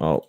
Oh.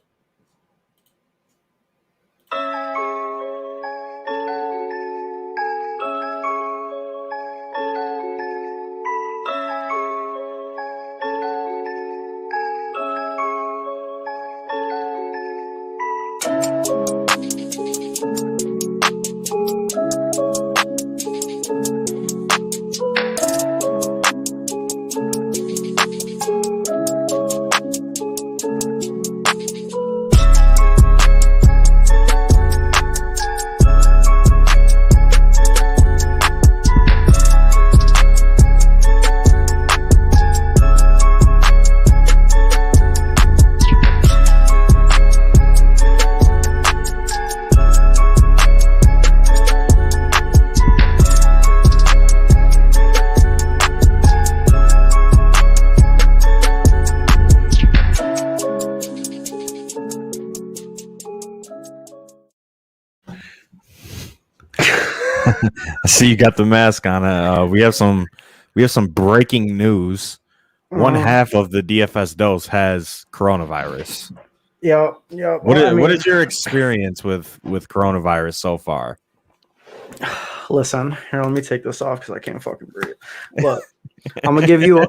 I see you got the mask on. We have some breaking news. One half of the DFS dose has coronavirus. Yeah. What is your experience with coronavirus so far? Listen, here, let me take this off because I can't fucking breathe. Look, I'm gonna give you.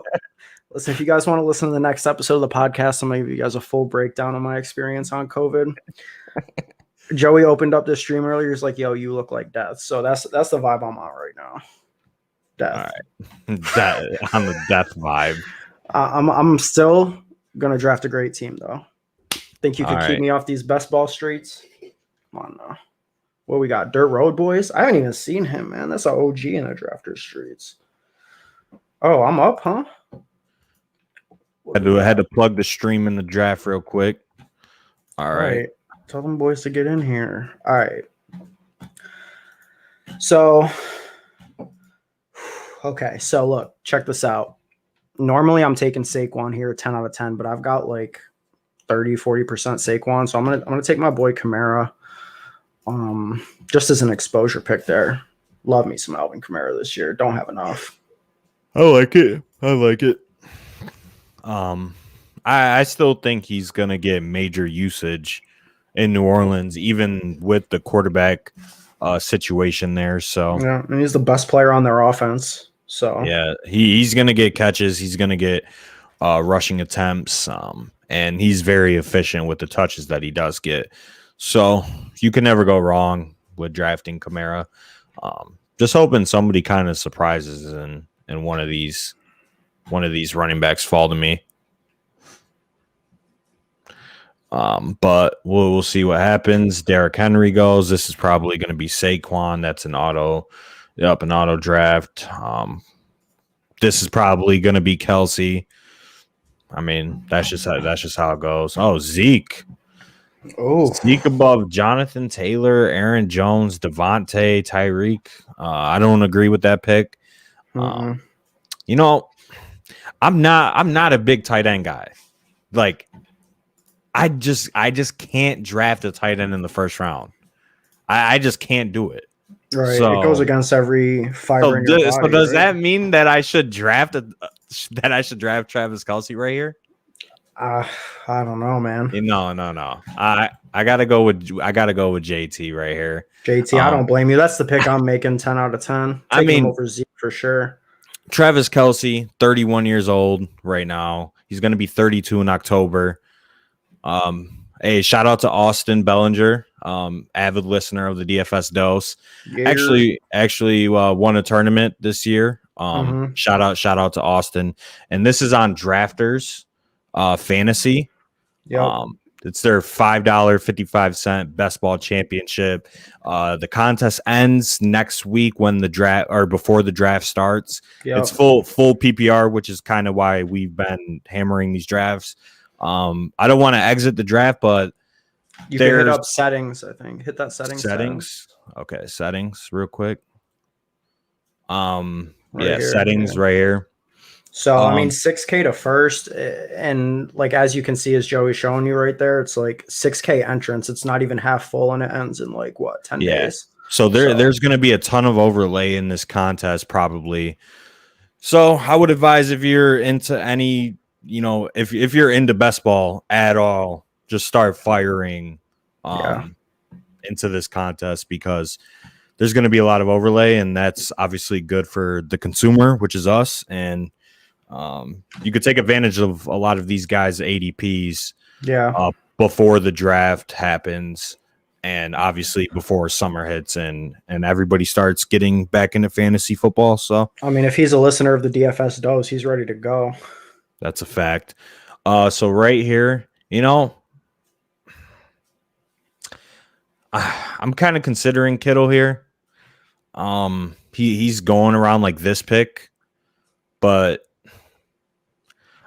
Listen, if you guys want to listen to the next episode of the podcast, I'm gonna give you guys a full breakdown of my experience on COVID. Joey opened up this stream earlier. He's like, "Yo, you look like death." So that's the vibe I'm on right now. Death. All right, on the death vibe. I'm still gonna draft a great team though. Think you could keep me off these best ball streets? Come on now. What we got? Dirt Road Boys? I haven't even seen him, man. That's an OG in the drafters streets. Oh, I'm up, huh? I had to plug the stream in the draft real quick. All right. Tell them boys to get in here. All right. So, okay. So look, check this out. Normally I'm taking Saquon here, 10 out of 10, but I've got like 30-40% Saquon. So I'm gonna take my boy Kamara. Just as an exposure pick there. Love me some Alvin Kamara this year. Don't have enough. I like it. I still think he's gonna get major usage in New Orleans, even with the quarterback situation there. So yeah, and he's the best player on their offense. So yeah, he's gonna get catches. He's gonna get rushing attempts. And he's very efficient with the touches that he does get. So you can never go wrong with drafting Kamara. Just hoping somebody kind of surprises and one of these running backs fall to me. But we'll see what happens. Derrick Henry goes. This is probably going to be Saquon. That's an auto draft. This is probably going to be Kelsey. I mean, that's just how it goes. Oh, Zeke. Oh, Zeke above Jonathan Taylor, Aaron Jones, Devontae, Tyreek. I don't agree with that pick. I'm not a big tight end guy. Like, I just can't draft a tight end in the first round. I just can't do it. Right. So, it goes against every fiber in your body. So does that mean that I should draft Travis Kelce right here? I don't know, man. No. I gotta go with JT right here. JT, I don't blame you. That's the pick I'm making 10 out of 10. Take him over Zeke for sure. Travis Kelce, 31 years old right now. He's gonna be 32 in October. Hey, shout out to Austin Bellinger, avid listener of the DFS Dose. Yeah. Actually won a tournament this year. Shout out to Austin. And this is on Drafters Fantasy. Yep. It's their $5.55 best ball championship. The contest ends next week when the draft or before the draft starts. Yep. It's full PPR, which is kind of why we've been hammering these drafts. I don't want to exit the draft, but you can hit up settings. I think hit that settings. Okay, settings real quick. Settings right here. So I mean, 6K to first, and like as you can see, as Joey's showing you right there, it's like 6K entrance. It's not even half full, and it ends in like 10 days. So there's going to be a ton of overlay in this contest probably. So I would advise if you're into any, if you're into best ball at all, just start firing Yeah. into this contest, because there's going to be a lot of overlay, and that's obviously good for the consumer, which is us. And you could take advantage of a lot of these guys' ADPs before the draft happens, and obviously before summer hits and everybody starts getting back into fantasy football. So I mean, if he's a listener of the DFS dose, he's ready to go. that's a fact. So right here, I'm kind of considering Kittle here. He's going around like this pick, but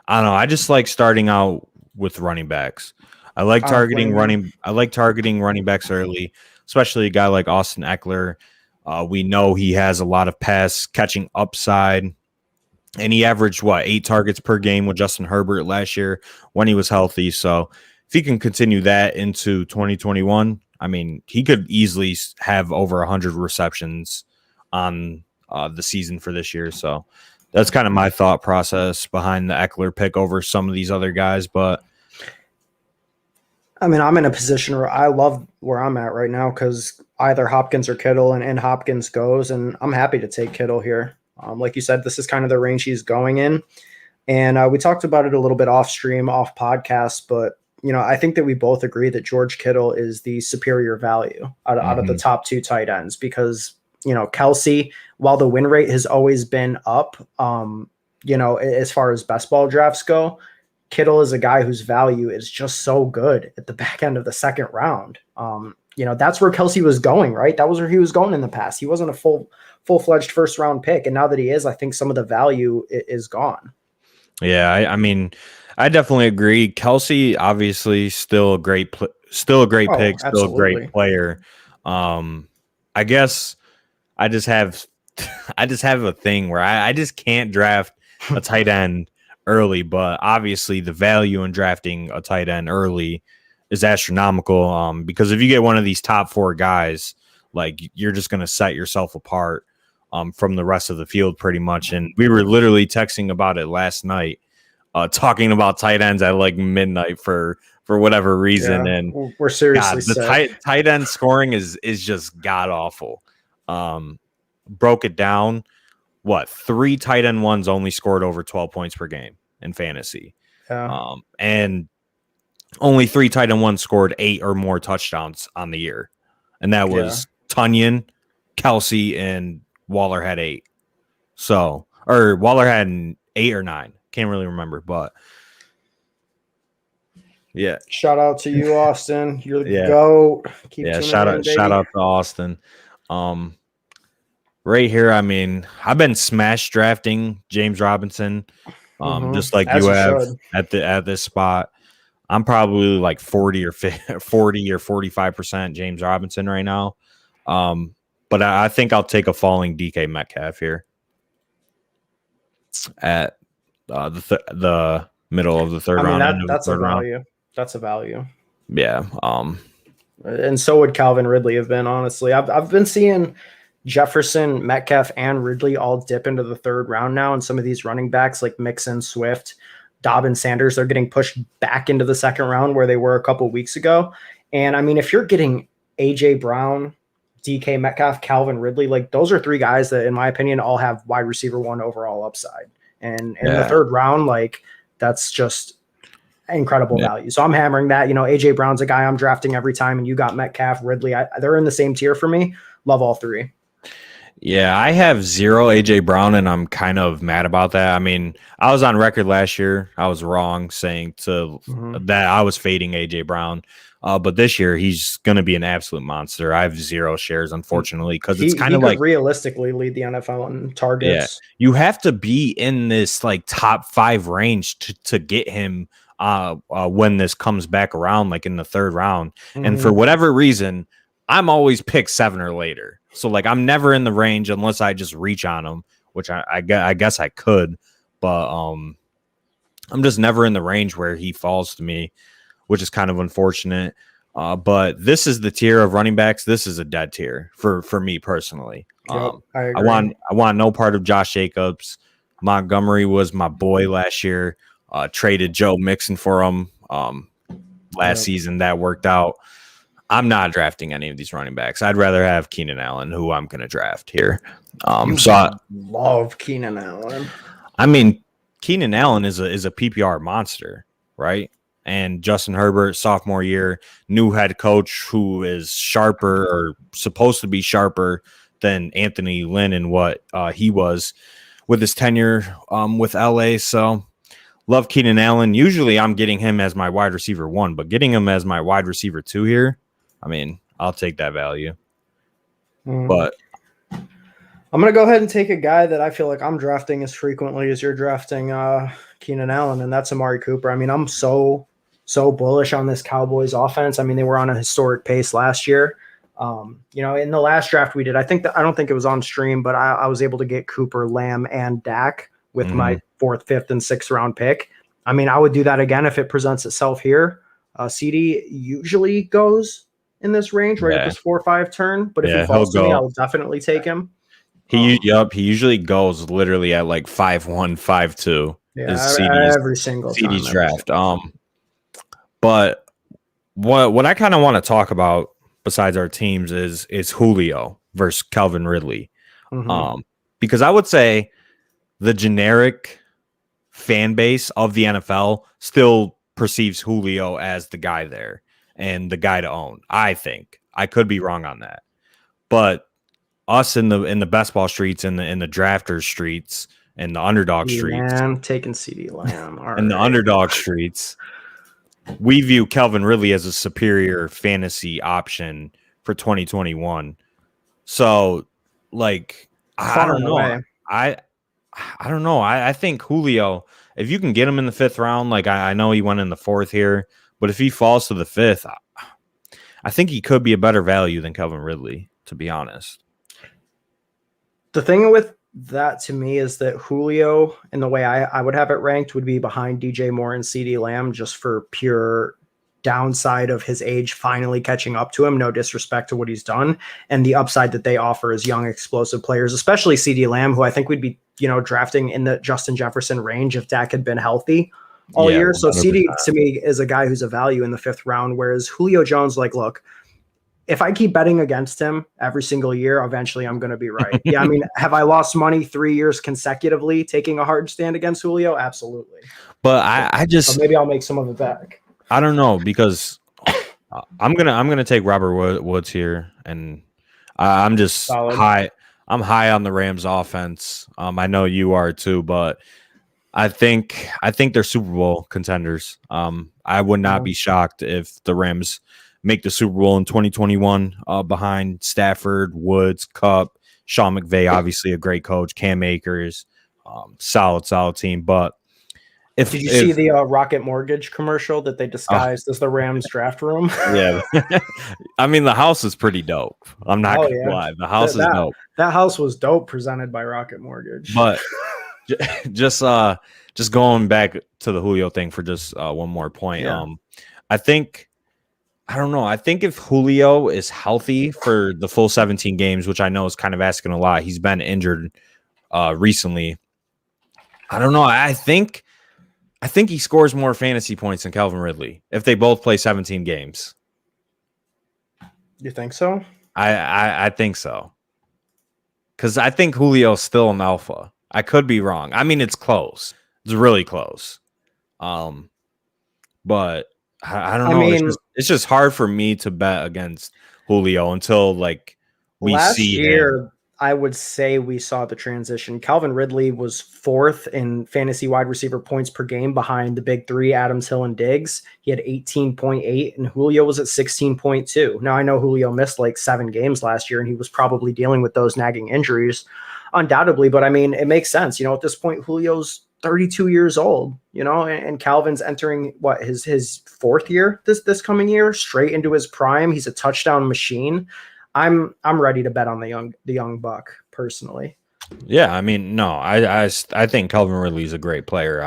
I don't know. I just like starting out with running backs. I like targeting running backs early, especially a guy like Austin Eckler. We know he has a lot of pass catching upside, and he averaged 8 targets per game with Justin Herbert last year when he was healthy. So if he can continue that into 2021, I mean, he could easily have over 100 receptions on the season for this year. So that's kind of my thought process behind the Eckler pick over some of these other guys. But I mean, I'm in a position where I love where I'm at right now because either Hopkins or Kittle, and Hopkins goes, and I'm happy to take Kittle here. Like you said, this is kind of the range he's going in. And we talked about it a little bit off stream, off podcast, but I think that we both agree that George Kittle is the superior value out of the top 2 tight ends because, Kelsey, while the win rate has always been up, as far as best ball drafts go, Kittle is a guy whose value is just so good at the back end of the second round. That's where Kelsey was going, right? That was where he was going in the past. He wasn't a full-fledged first round pick. And now that he is, I think some of the value is gone. Yeah. I mean, I definitely agree. Kelsey, obviously still a great pick, still a great player. I guess I just have a thing where I just can't draft a tight end early, but obviously the value in drafting a tight end early is astronomical. Because if you get one of these top 4 guys, like you're just going to set yourself apart from the rest of the field pretty much. And we were literally texting about it last night, talking about tight ends at like midnight for whatever reason. Yeah, and we're seriously the tight end scoring is just god awful. Broke it down. 3 tight end ones only scored over 12 points per game in fantasy. Yeah. And only 3 tight end ones scored 8 or more touchdowns on the year. And that was Tunyon, Kelsey, and Waller had 8. Or Waller had 8 or 9. Can't really remember, but yeah. Shout out to you, Austin. You're the GOAT. Shout out to Austin. Right here, I mean, I've been smash drafting James Robinson, just like you have at this spot. I'm probably like 40 or 45% James Robinson right now. But I think I'll take a falling DK Metcalf here at the middle of the third round. That's a value. That's a value. Yeah. And so would Calvin Ridley have been, honestly. I've been seeing Jefferson, Metcalf, and Ridley all dip into the third round now, and some of these running backs like Mixon, Swift, Dobbins, Sanders, they're getting pushed back into the second round where they were a couple weeks ago. And I mean, if you're getting AJ Brown, DK Metcalf, Calvin Ridley, like those are 3 guys that, in my opinion, all have wide receiver 1 overall upside. And in the third round, like that's just incredible value. So I'm hammering that. AJ Brown's a guy I'm drafting every time, and you got Metcalf, Ridley. They're in the same tier for me. Love all 3. Yeah, I have 0 AJ Brown, and I'm kind of mad about that. I mean, I was on record last year. I was wrong saying that I was fading AJ Brown. But this year, he's going to be an absolute monster. I have 0 shares, unfortunately, because it's kind of like realistically lead the NFL in targets. Yeah, you have to be in this like top 5 range to get him when this comes back around, like in the third round. And for whatever reason, I'm always picked 7 or later. So like I'm never in the range unless I just reach on him, which I guess I could, but I'm just never in the range where he falls to me, which is kind of unfortunate. But this is the tier of running backs. This is a dead tier for me personally. Yep, I want no part of Josh Jacobs. Montgomery was my boy last year. Traded Joe Mixon for him. last season that worked out. I'm not drafting any of these running backs. I'd rather have Keenan Allen, who I'm going to draft here. I love Keenan Allen. I mean, Keenan Allen is a PPR monster, right? And Justin Herbert, sophomore year, new head coach who is sharper or supposed to be sharper than Anthony Lynn and what he was with his tenure with LA. So love Keenan Allen. Usually I'm getting him as my wide receiver 1, but getting him as my wide receiver 2 here, I mean, I'll take that value. But I'm going to go ahead and take a guy that I feel like I'm drafting as frequently as you're drafting Keenan Allen, and that's Amari Cooper. I mean, I'm so bullish on this Cowboys offense. I mean, they were on a historic pace last year. In the last draft we did, I don't think it was on stream, but I was able to get Cooper, Lamb, and Dak with my 4th, 5th, and 6th round pick. I mean, I would do that again if it presents itself here. CD usually goes in this range, right at this 4 or 5 turn. But if he falls to me, I'll definitely take him. He usually goes literally at like 5'1", 5'2". Yeah, every single CD's time, draft. But what I kind of want to talk about besides our teams is Julio versus Calvin Ridley. Because I would say the generic fan base of the NFL still perceives Julio as the guy there and the guy to own. I think I could be wrong on that, but us in the best ball streets and in the drafters streets and the underdog streets, I'm taking CD Lamb. And the underdog streets, we view Calvin Ridley as a superior fantasy option for 2021. So, like, I don't know. I don't know. I think Julio, if you can get him in the 5th round, like I know he went in the 4th here, but if he falls to the 5th, I think he could be a better value than Calvin Ridley, to be honest. The thing with that to me is that Julio, in the way I would have it ranked, would be behind DJ Moore and CD Lamb, just for pure downside of his age finally catching up to him. No disrespect to what he's done, and the upside that they offer as young, explosive players, especially CD Lamb, who I think we'd be, drafting in the Justin Jefferson range if Dak had been healthy all year. 100%. So CD to me is a guy who's a value in the 5th round, whereas Julio Jones, like, look, if I keep betting against him every single year, eventually I'm going to be right. Yeah, I mean, have I lost money 3 years consecutively taking a hard stand against Julio? Absolutely. But I just, so maybe I'll make some of it back. I don't know, because I'm gonna take Robert Woods here, and I'm just solid. high. I'm high on the Rams offense. I know you are too, but I think they're Super Bowl contenders. I would not be shocked if the Rams make the Super Bowl in 2021 behind Stafford, Woods, Kupp, Sean McVay, obviously a great coach, Cam Akers, solid team. But did you see the Rocket Mortgage commercial that they disguised as the Rams draft room? Yeah. I mean, the house is pretty dope. I'm not going to lie. The house is dope. That house was dope, presented by Rocket Mortgage. But just going back to the Julio thing for just one more point. Yeah. I don't know. I think if Julio is healthy for the full 17 games, which I know is kind of asking a lot, he's been injured recently. I don't know. I think he scores more fantasy points than Calvin Ridley if they both play 17 games. You think so? I think so. Because I think Julio's still an alpha. I could be wrong. I mean, it's close. It's really close. But I don't know. mean, it's just hard for me to bet against Julio until like we last see year, him. I would say we saw the transition. Calvin Ridley was 4th in fantasy wide receiver points per game behind the big 3, Adams, Hill, and Diggs. He had 18.8, and Julio was at 16.2. Now, I know Julio missed like 7 games last year, and he was probably dealing with those nagging injuries, undoubtedly. But I mean, it makes sense. At this point, Julio's 32 years old, and Calvin's entering his 4th year this coming year, straight into his prime. He's a touchdown machine. I'm ready to bet on the young buck personally. Yeah, I mean, no, I think Calvin Ridley is a great player.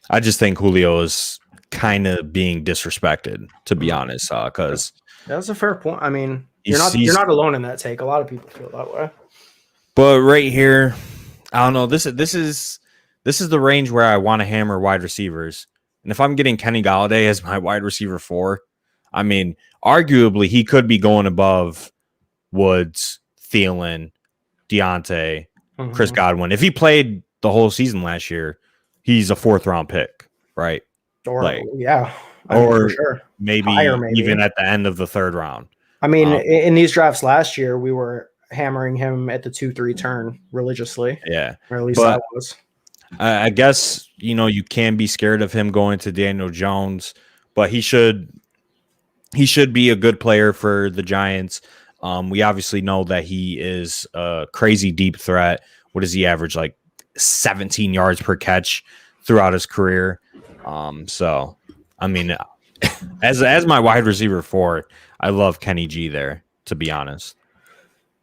I just think Julio is kind of being disrespected, to be honest, because that's a fair point. I mean, you're not alone in that take. A lot of people feel that way. But right here, I don't know. This is the range where I want to hammer wide receivers. And if I'm getting Kenny Golladay as my wide receiver 4, I mean, arguably he could be going above Woods, Thielen, Deontay, Chris Godwin. If he played the whole season last year, he's a 4th-round pick, right? Or like, yeah, I mean, or for sure. maybe even at the end of the 3rd round. I mean, in these drafts last year, we were hammering him at the 2-3 turn religiously. Yeah, or at least I was. I guess you can be scared of him going to Daniel Jones, but he should be a good player for the Giants. We obviously know that he is a crazy deep threat. What does he average? Like 17 yards per catch throughout his career. So, I mean, as my wide receiver 4, I love Kenny G there, to be honest.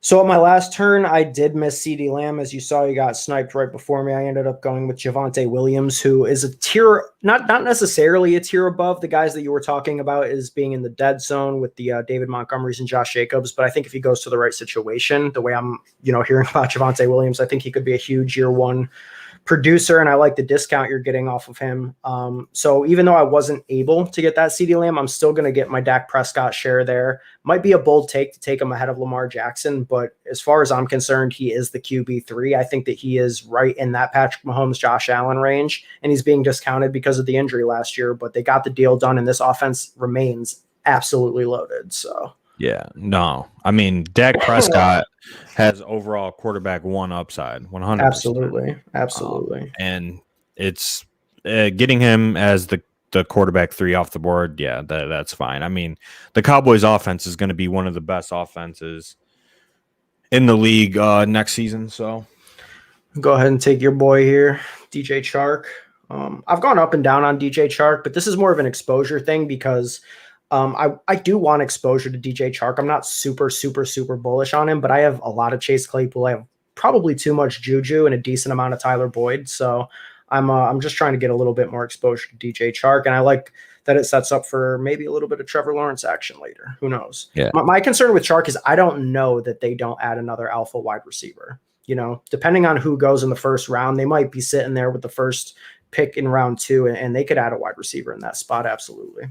So at my last turn, I did miss CeeDee Lamb. As you saw, he got sniped right before me. I ended up going with Javonte Williams, who is a tier, not necessarily a tier above the guys that you were talking about as being in the dead zone with the David Montgomerys and Josh Jacobs. But I think if he goes to the right situation, the way I'm, hearing about Javonte Williams, I think he could be a huge year 1 producer, and I like the discount you're getting off of him. So even though I wasn't able to get that CeeDee Lamb, I'm still going to get my Dak Prescott share there. Might be a bold take to take him ahead of Lamar Jackson, but as far as I'm concerned, he is the QB3. I think that he is right in that Patrick Mahomes, Josh Allen range, and he's being discounted because of the injury last year, but they got the deal done, and this offense remains absolutely loaded. So yeah, no, I mean, Dak Prescott has overall quarterback 1 upside, 100%. Absolutely. And it's getting him as the quarterback 3 off the board. Yeah, that's fine. I mean, the Cowboys offense is going to be one of the best offenses in the league next season. So go ahead and take your boy here, DJ Chark. I've gone up and down on DJ Chark, but this is more of an exposure thing because I do want exposure to DJ Chark. I'm not super bullish on him, but I have a lot of Chase Claypool. I have probably too much Juju and a decent amount of Tyler Boyd. So I'm just trying to get a little bit more exposure to DJ Chark, and I like that it sets up for maybe a little bit of Trevor Lawrence action later. Who knows? Yeah. My concern with Chark is I don't know that they don't add another alpha wide receiver. Depending on who goes in the 1st round, they might be sitting there with the first pick in round 2, and they could add a wide receiver in that spot. Absolutely.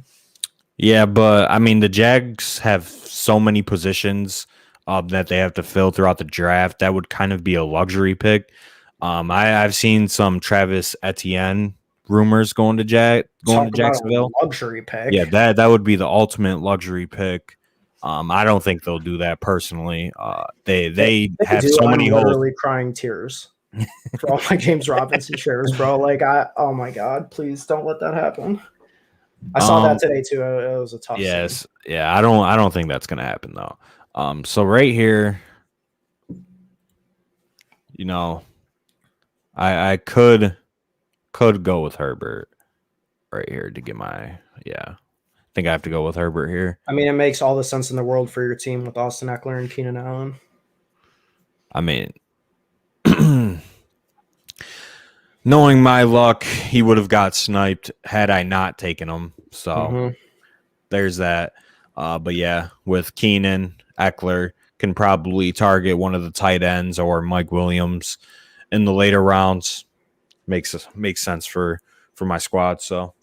Yeah, but I mean, the Jags have so many positions that they have to fill throughout the draft. That would kind of be a luxury pick. I've seen some Travis Etienne rumors going to Jacksonville. Luxury pick. Yeah, that would be the ultimate luxury pick. I don't think they'll do that personally. They have so many holes. Literally crying tears for all my James Robinson shares, bro. Oh my God, please don't let that happen. I saw that today too. It was a tough. Yes, scene. Yeah. I don't think that's gonna happen though. So right here, I could go with Herbert right here to get my I think I have to go with Herbert here. I mean, it makes all the sense in the world for your team with Austin Eckler and Keenan Allen. I mean, knowing my luck, he would have got sniped had I not taken him. So there's that. But yeah, with Keenan, Eckler can probably target one of the tight ends or Mike Williams in the later rounds. Makes sense for my squad. So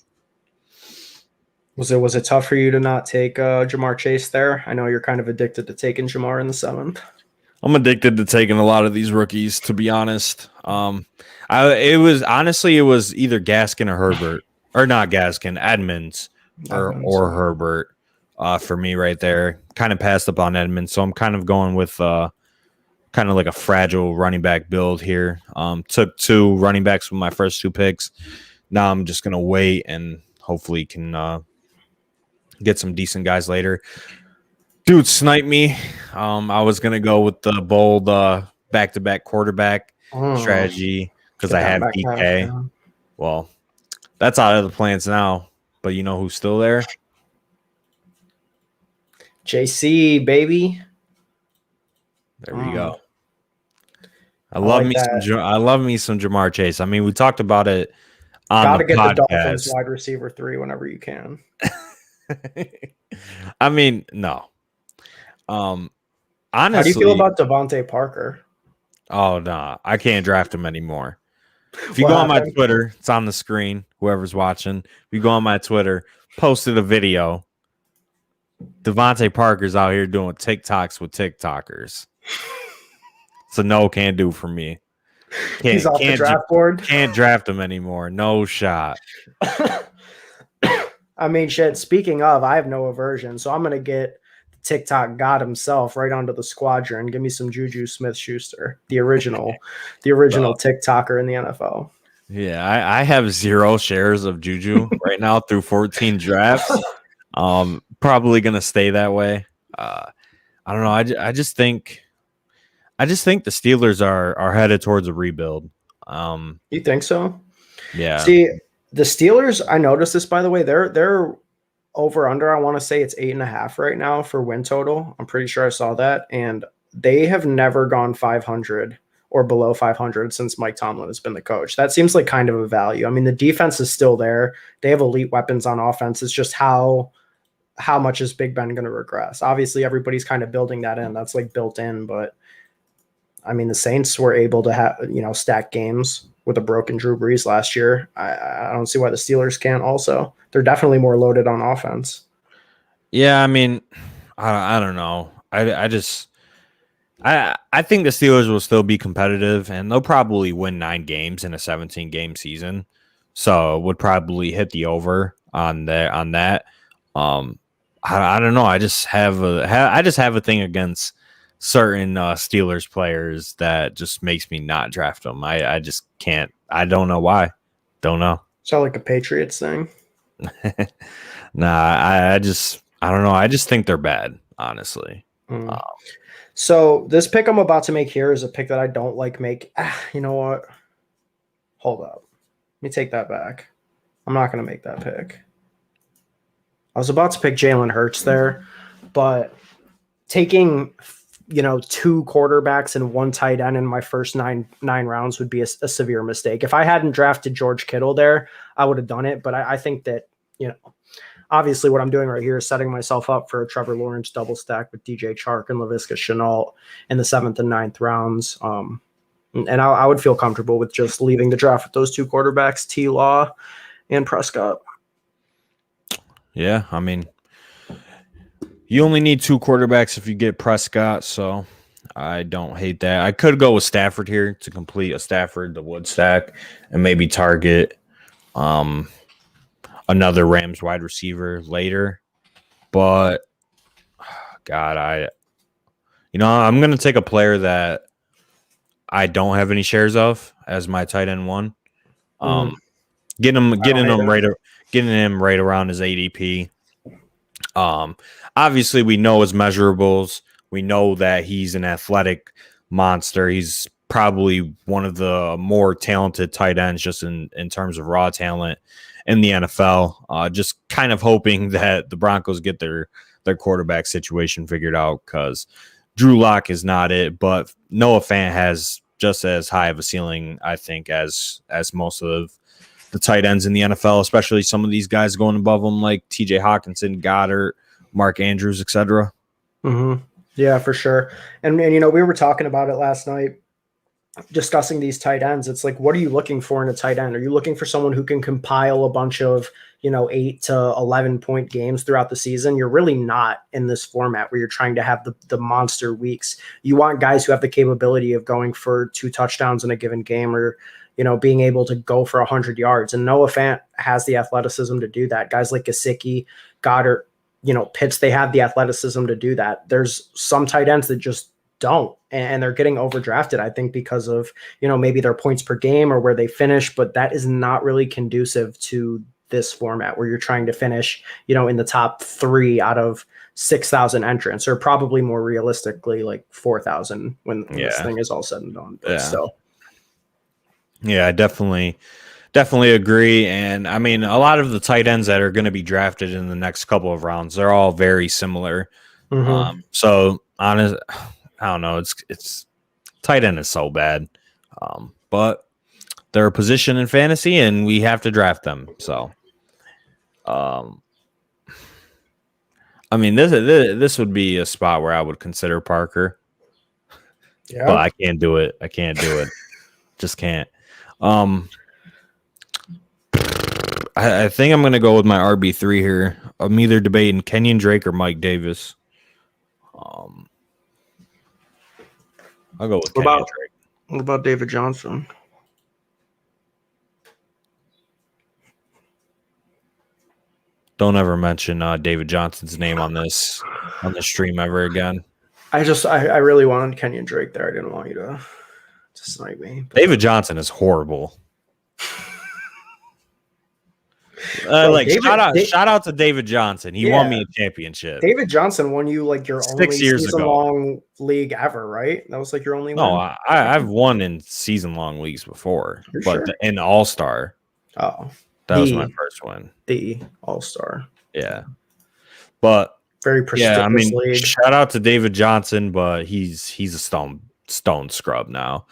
was it tough for you to not take Jamar Chase there? I know you're kind of addicted to taking Jamar in the 7th. I'm addicted to taking a lot of these rookies, to be honest. It was either Gaskin or Herbert, or not Gaskin, Edmonds or Herbert for me right there. Kind of passed up on Edmonds, so I'm kind of going with kind of like a fragile running back build here. Took 2 running backs with my first 2 picks. Now I'm just gonna wait and hopefully can get some decent guys later. Dude, snipe me. I was gonna go with the bold back-to-back quarterback strategy because I have DK. Well, that's out of the plans now. But you know who's still there? JC, baby. There we go. I love me some Jamar Chase. I mean, we talked about it on the podcast. Gotta get the Dolphins wide receiver 3 whenever you can. I mean, no. Honestly, how do you feel about Devontae Parker? Oh no, I can't draft him anymore. If you go on my Twitter, it's on the screen. Whoever's watching, if you go on my Twitter, posted a video. Devontae Parker's out here doing TikToks with TikTokers. So no can do for me. He's off the draft board. Can't draft him anymore. No shot. I mean, shit. Speaking of, I have no aversion, so I'm gonna get TikTok God himself right onto the squadron. Give me some Juju Smith-Schuster, the original TikToker in the NFL. Yeah, I have 0 shares of Juju right now through 14 drafts. Probably gonna stay that way. I don't know. I just think the Steelers are headed towards a rebuild. You think so? Yeah. See, the Steelers, I noticed this, by the way, they're over under. I want to say it's 8.5 right now for win total. I'm pretty sure I saw that. And they have never gone 500 or below 500 since Mike Tomlin has been the coach. That seems like kind of a value. I mean, the defense is still there. They have elite weapons on offense. It's just how much is Big Ben going to regress? Obviously, everybody's kind of building that in. That's like built in. But I mean, the Saints were able to have, stack games with a broken Drew Brees last year. I don't see why the Steelers can't also. They're definitely more loaded on offense. Yeah, I mean, I don't know. I think the Steelers will still be competitive, and they'll probably win 9 games in a 17-game season. So would probably hit the over on that. I don't know. I just have a thing against certain Steelers players that just makes me not draft them. I just can't. I don't know why. Don't know. Sound like a Patriots thing? Nah, I don't know. I just think they're bad, honestly. So this pick I'm about to make here is a pick that I don't like make. You know what? Hold up. Let me take that back. I'm not going to make that pick. I was about to pick Jalen Hurts there, but taking 2 quarterbacks and 1 tight end in my first nine rounds would be a severe mistake. If I hadn't drafted George Kittle there, I would have done it. But I think that, obviously what I'm doing right here is setting myself up for a Trevor Lawrence double stack with DJ Chark and Laviska Shenault in the 7th and 9th rounds. And I would feel comfortable with just leaving the draft with those 2 quarterbacks, T-Law and Prescott. Yeah, I mean, you only need 2 quarterbacks if you get Prescott, so I don't hate that. I could go with Stafford here to complete a Stafford, the Wood stack, and maybe target another Rams wide receiver later. But, God, I'm going to take a player that I don't have any shares of as my tight end 1. Getting him right around his ADP. Obviously, we know his measurables. We know that he's an athletic monster. He's probably one of the more talented tight ends just in terms of raw talent in the NFL. Just kind of hoping that the Broncos get their quarterback situation figured out, because Drew Lock is not it, but Noah Fant has just as high of a ceiling, I think, as most of the tight ends in the NFL, especially some of these guys going above them like TJ Hawkinson, Goddard, Mark Andrews, etc. Yeah, for sure. And we were talking about it last night, discussing these tight ends. It's like, what are you looking for in a tight end? Are you looking for someone who can compile a bunch of 8 to 11 point games throughout the season? You're really not in this format where you're trying to have the monster weeks. You want guys who have the capability of going for 2 touchdowns in a given game, or being able to go for 100 yards. And Noah Fant has the athleticism to do that. Guys like Gesicki, Goddard, Pitts, they have the athleticism to do that. There's some tight ends that just don't, and they're getting overdrafted, I think, because of, maybe their points per game or where they finish, but that is not really conducive to this format where you're trying to finish, in the top 3 out of 6,000 entrants, or probably more realistically like 4,000 when this thing is all said and done. But still. Yeah, I definitely agree. And I mean, a lot of the tight ends that are going to be drafted in the next couple of rounds, they're all very similar. So honest, I don't know. It's tight end is so bad, but they're a position in fantasy, and we have to draft them. So, I mean, this would be a spot where I would consider Parker. Yeah, but I can't do it. Just can't. I think I'm going to go with my RB3 here. I'm either debating Kenyon Drake or Mike Davis. I'll go with Kenyon Drake. What about David Johnson? Don't ever mention David Johnson's name on this stream ever again. I really wanted Kenyon Drake there. I didn't want you to snipe me. David Johnson is horrible. Shout out to David Johnson. He won me a championship. David Johnson won you like your 6 only years season-long league ever, right? That was like your only No, win? I've won in season-long leagues before, but sure? in All-Star. Oh. That was my first one. The All-Star. Yeah. But very prestigious league. Shout out to David Johnson, but he's a stone scrub now.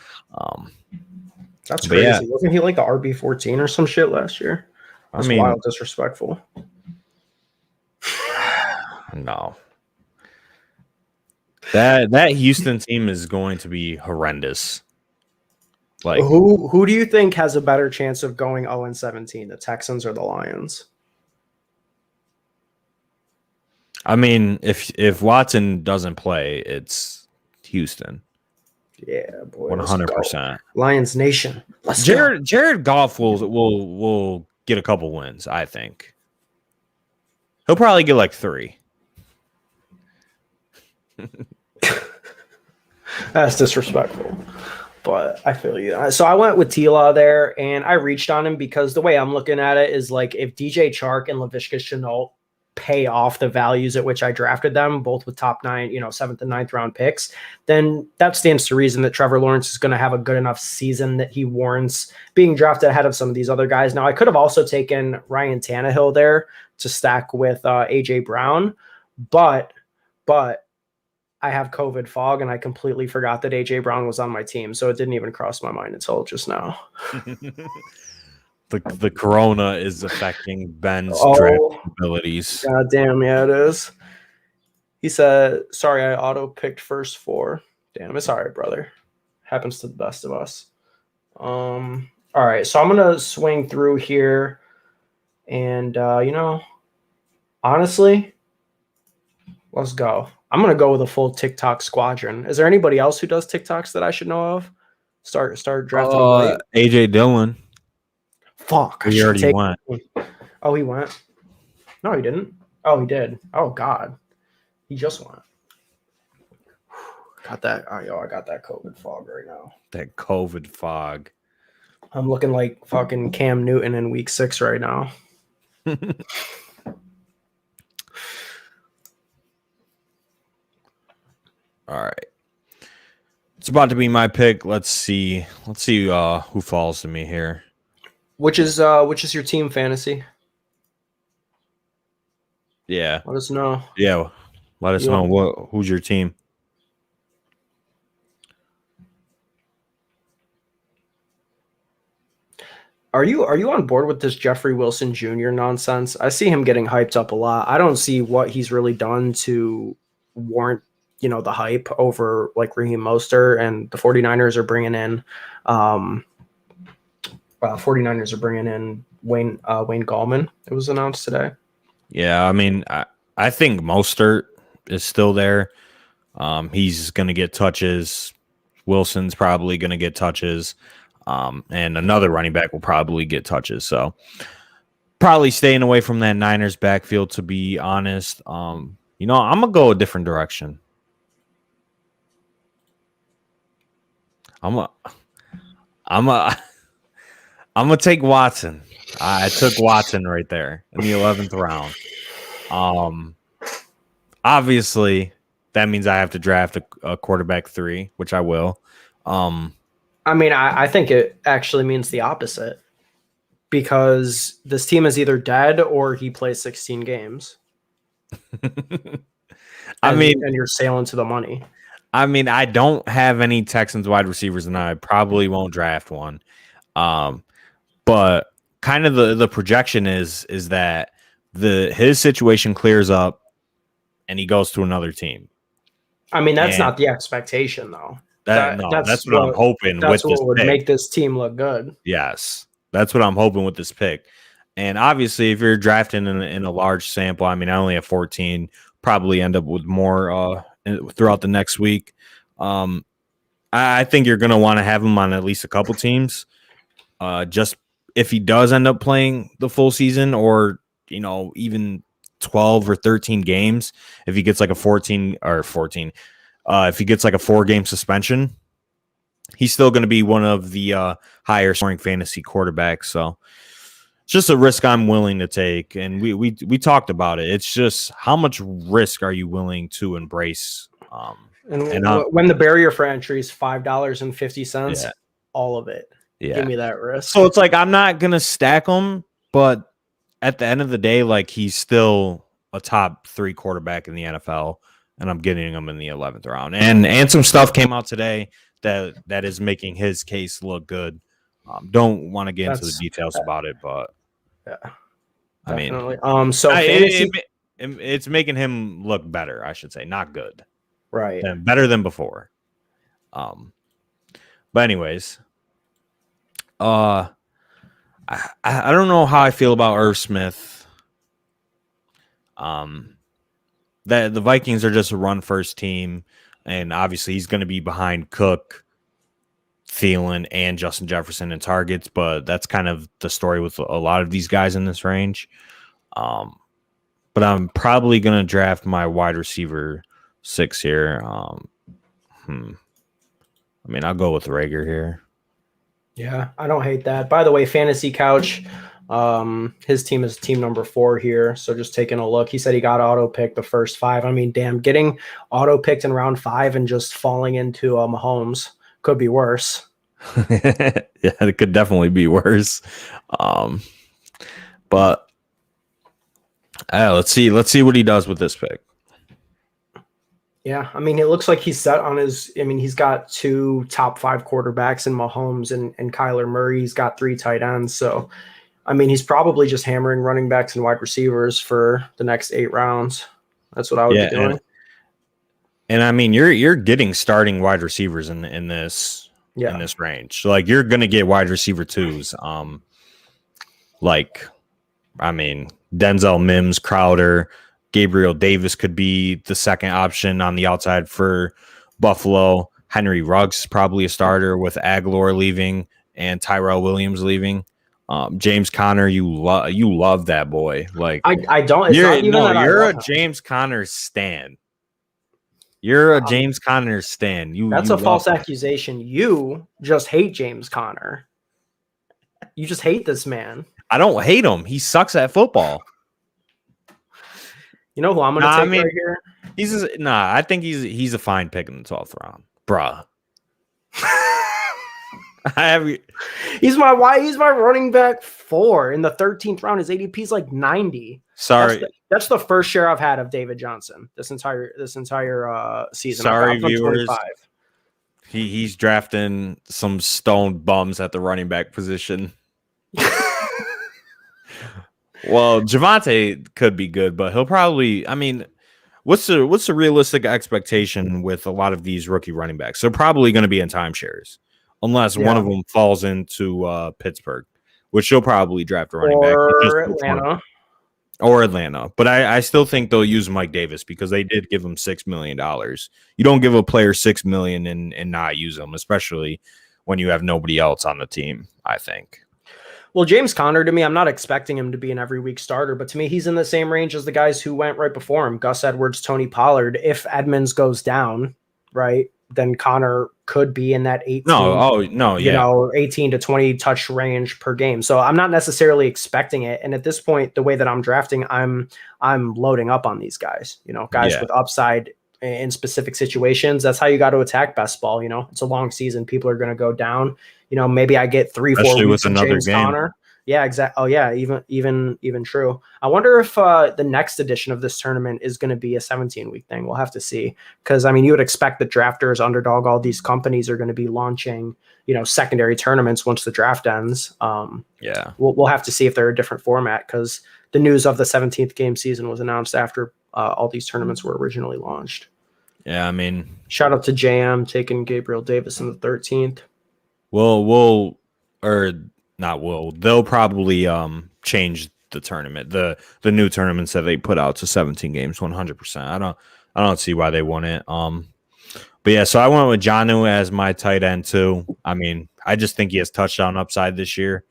That's crazy. Yeah. Wasn't he like the RB14 or some shit last year? That's wild disrespectful. No. That Houston team is going to be horrendous. Like who do you think has a better chance of going 0-17, the Texans or the Lions? I mean, if Watson doesn't play, it's Houston. Yeah, boy. 100%. Lions Nation. Let's Jared Goff will get a couple wins, I think. He'll probably get like 3. That's disrespectful. But I feel you. So I went with Tila there, and I reached on him because the way I'm looking at it is like if DJ Chark and Laviska Shenault pay off the values at which I drafted them, both with top 9, 7th and 9th round picks, then that stands to reason that Trevor Lawrence is going to have a good enough season that he warrants being drafted ahead of some of these other guys. Now, I could have also taken Ryan Tannehill there to stack with AJ Brown, but I have COVID fog, and I completely forgot that AJ Brown was on my team, so it didn't even cross my mind until just now. The corona is affecting Ben's draft abilities. God damn, yeah, it is. He said, sorry, I auto-picked first 4. Damn, it's all right, brother. Happens to the best of us. All right, so I'm going to swing through here, and, honestly, let's go. I'm going to go with a full TikTok squadron. Is there anybody else who does TikToks that I should know of? Start drafting. AJ Dillon. Fuck. He already went. Oh, he went? No, he didn't. Oh, he did. Oh, God. He just went. Got that. Oh, I got that COVID fog right now. That COVID fog. I'm looking like fucking Cam Newton in week 6 right now. All right. It's about to be my pick. Let's see who falls to me here. Which is your team fantasy? Yeah. Let us know. Yeah. Let us know who's your team. Are you on board with this Jeffrey Wilson Jr. nonsense? I see him getting hyped up a lot. I don't see what he's really done to warrant the hype over like Raheem Mostert, and the 49ers are bringing in 49ers are bringing in Wayne Gallman. It was announced today. Yeah, I mean, I think Mostert is still there. He's going to get touches. Wilson's probably going to get touches. And another running back will probably get touches. So probably staying away from that Niners backfield, to be honest. I'm going to go a different direction. I'm gonna take Watson. I took Watson right there in the 11th round. Obviously, that means I have to draft a quarterback 3, which I will. I think it actually means the opposite, because this team is either dead or he plays 16 games. And you're sailing to the money. I mean, I don't have any Texans wide receivers, and I probably won't draft one. But kind of the projection is that his situation clears up and he goes to another team. I mean, that's not the expectation, though. That's what I'm hoping with this would pick. make this team look good. Yes, that's what I'm hoping with this pick. And obviously, if you're drafting in a large sample, I mean, I only have 14. Probably end up with more throughout the next week. I think you're going to want to have him on at least a couple teams. Just if he does end up playing the full season, or even 12 or 13 games, if he gets like a 14, if he gets like a 4-game suspension, he's still going to be one of the higher scoring fantasy quarterbacks. So it's just a risk I'm willing to take. And we talked about it. It's just how much risk are you willing to embrace? When the barrier for entry is $5.50, all of it. Yeah. Give me that risk. So it's like I'm not going to stack him, but at the end of the day, like he's still a top 3 quarterback in the NFL, and I'm getting him in the 11th round. And some stuff came out today that is making his case look good. Don't want to get into the details about it, but I definitely. mean, so fantasy, it's making him look better, I should say, not good, right? Better than before. But anyways, I don't know how I feel about Irv Smith. That the Vikings are just a run-first team, and obviously he's going to be behind Cook, Thielen, and Justin Jefferson in targets, but that's kind of the story with a lot of these guys in this range. But I'm probably going to draft my wide receiver 6 here. I mean, I'll go with Rager here. Yeah, I don't hate that. By the way, Fantasy Couch, his team is team number 4 here. So just taking a look, he said he got auto picked the first 5. I mean, damn, getting auto picked in round 5 and just falling into Mahomes could be worse. Yeah, it could definitely be worse. But let's see what he does with this pick. Yeah, I mean, it looks like he's set on his. I mean, he's got 2 top 5 quarterbacks in Mahomes and Kyler Murray. He's got 3 tight ends. So, I mean, he's probably just hammering running backs and wide receivers for the next 8 rounds. That's what I would be doing. And I mean, you're getting starting wide receivers in this range. Like you're gonna get wide receiver 2s. Like, I mean, Denzel Mims, Crowder, Gabriel Davis could be the second option on the outside for Buffalo. Henry Ruggs is probably a starter with Aguilar leaving and Tyrell Williams leaving. James Conner, you love that boy. Like I don't. It's not even that you're a James Conner stan. You're a James Conner stan. That's a false accusation. You just hate James Conner. You just hate this man. I don't hate him. He sucks at football. You know who I'm going to take right here? I think he's a fine pick in the 12th round, bruh. He's my running back 4 in the 13th round. His ADP is like 90. Sorry, that's the first share I've had of David Johnson this entire season. Sorry, viewers. He's drafting some stoned bums at the running back position. Well, Javonte could be good, but he'll probably. I mean, what's the realistic expectation with a lot of these rookie running backs? They're probably going to be in timeshares, unless one of them falls into Pittsburgh, which he'll probably draft a running back. Or Atlanta. But I still think they'll use Mike Davis because they did give him $6 million. You don't give a player $6 million and not use them, especially when you have nobody else on the team, I think. Well, James Conner, to me, I'm not expecting him to be an every week starter, but to me, he's in the same range as the guys who went right before him, Gus Edwards, Tony Pollard. If Edmonds goes down, right, then Conner could be in that 18 to 20 touch range per game. So I'm not necessarily expecting it. And at this point, the way that I'm drafting, I'm loading up on these guys, guys with upside in specific situations. That's how you got to attack best ball. It's a long season. People are going to go down. Maybe I get 3-4 weeks of James Conner. Yeah, exactly. Oh, yeah, even true. I wonder if the next edition of this tournament is going to be a 17-week thing. We'll have to see. Because, I mean, you would expect that Drafters, Underdog, all these companies are going to be launching, secondary tournaments once the draft ends. We'll have to see if they're a different format because the news of the 17th game season was announced after all these tournaments were originally launched. Yeah, I mean, shout out to JM taking Gabriel Davis in the 13th. They'll probably change the tournament, the new tournaments that they put out to 17 games 100%. I don't see why they wouldn't. But yeah, so I went with Jonnu as my tight end too. I mean, I just think he has touchdown upside this year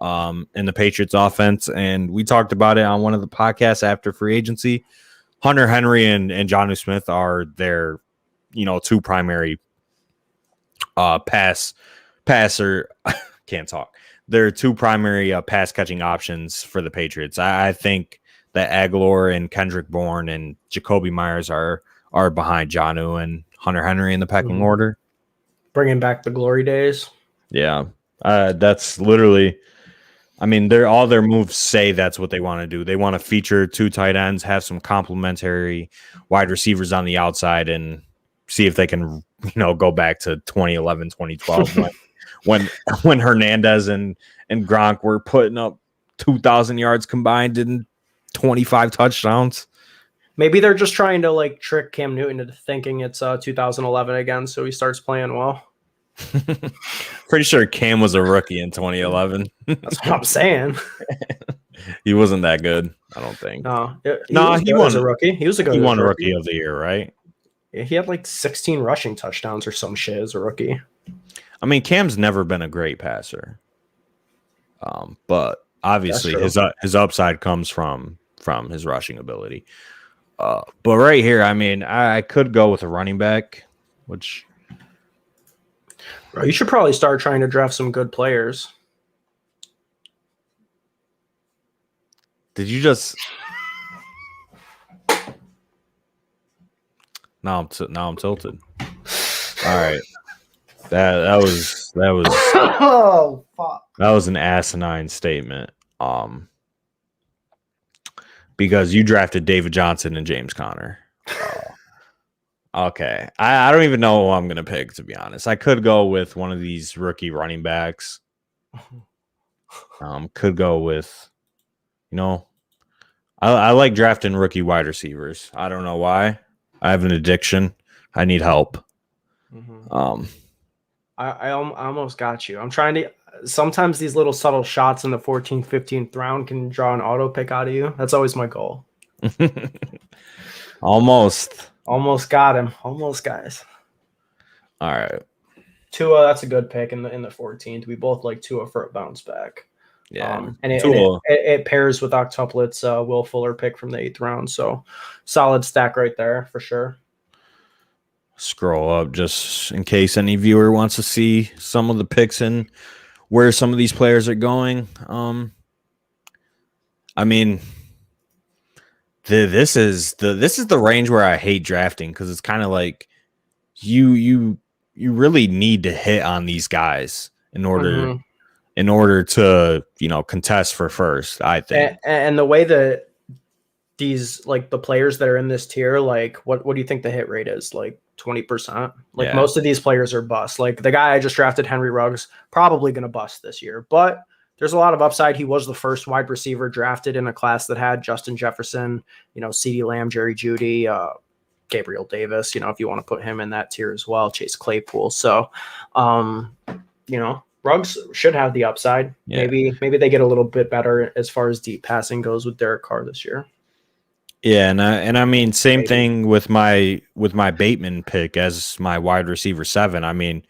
in the Patriots offense, and we talked about it on one of the podcasts after free agency. Hunter Henry and Jonnu Smith are their, two primary passer can't talk. They're two primary pass catching options for the Patriots. I think that Aguilar and Kendrick Bourne and Jacoby Myers are behind Jonnu and Hunter Henry in the pecking order. Bringing back the glory days. Yeah, that's literally. I mean, all their moves say that's what they want to do. They want to feature two tight ends, have some complementary wide receivers on the outside, and see if they can, go back to 2011, 2012 when Hernandez and Gronk were putting up 2,000 yards combined and 25 touchdowns. Maybe they're just trying to trick Cam Newton into thinking it's 2011 again, so he starts playing well. Pretty sure Cam was a rookie in 2011. That's what I'm saying. He wasn't that good, I don't think. He won a rookie. He was a good. He won rookie of the year, right? Yeah, he had 16 rushing touchdowns or some shit as a rookie. I mean, Cam's never been a great passer, but obviously his upside comes from his rushing ability. But right here, I mean, I could go with a running back, which. Bro, you should probably start trying to draft some good players. Did you just? Now I'm tilted. All right, that was. Oh fuck! That was an asinine statement. Because you drafted David Johnson and James Conner. Okay. I don't even know who I'm going to pick, to be honest. I could go with one of these rookie running backs. Could go with, I like drafting rookie wide receivers. I don't know why. I have an addiction. I need help. Mm-hmm. I almost got you. I'm trying to. Sometimes these little subtle shots in the 14th, 15th round can draw an auto pick out of you. That's always my goal. Almost got him. Almost, guys. All right. Tua, that's a good pick in the 14th. We both like Tua for a bounce back. Yeah. And it pairs with Octuplet's Will Fuller pick from the 8th round. So solid stack right there for sure. Scroll up just in case any viewer wants to see some of the picks and where some of these players are going. I mean, this is the range where I hate drafting because it's kind of like you really need to hit on these guys in order to contest for first. I think, and the way that these the players that are in this tier, what do you think the hit rate is? 20%. Most of these players are bust. The guy I just drafted, Henry Ruggs, probably going to bust this year, but there's a lot of upside. He was the first wide receiver drafted in a class that had Justin Jefferson, CeeDee Lamb, Jerry Jeudy, Gabriel Davis, if you want to put him in that tier as well, Chase Claypool. So, Ruggs should have the upside. Yeah. Maybe they get a little bit better as far as deep passing goes with Derek Carr this year. Yeah, and I mean same thing with my Bateman pick as my wide receiver 7. I mean,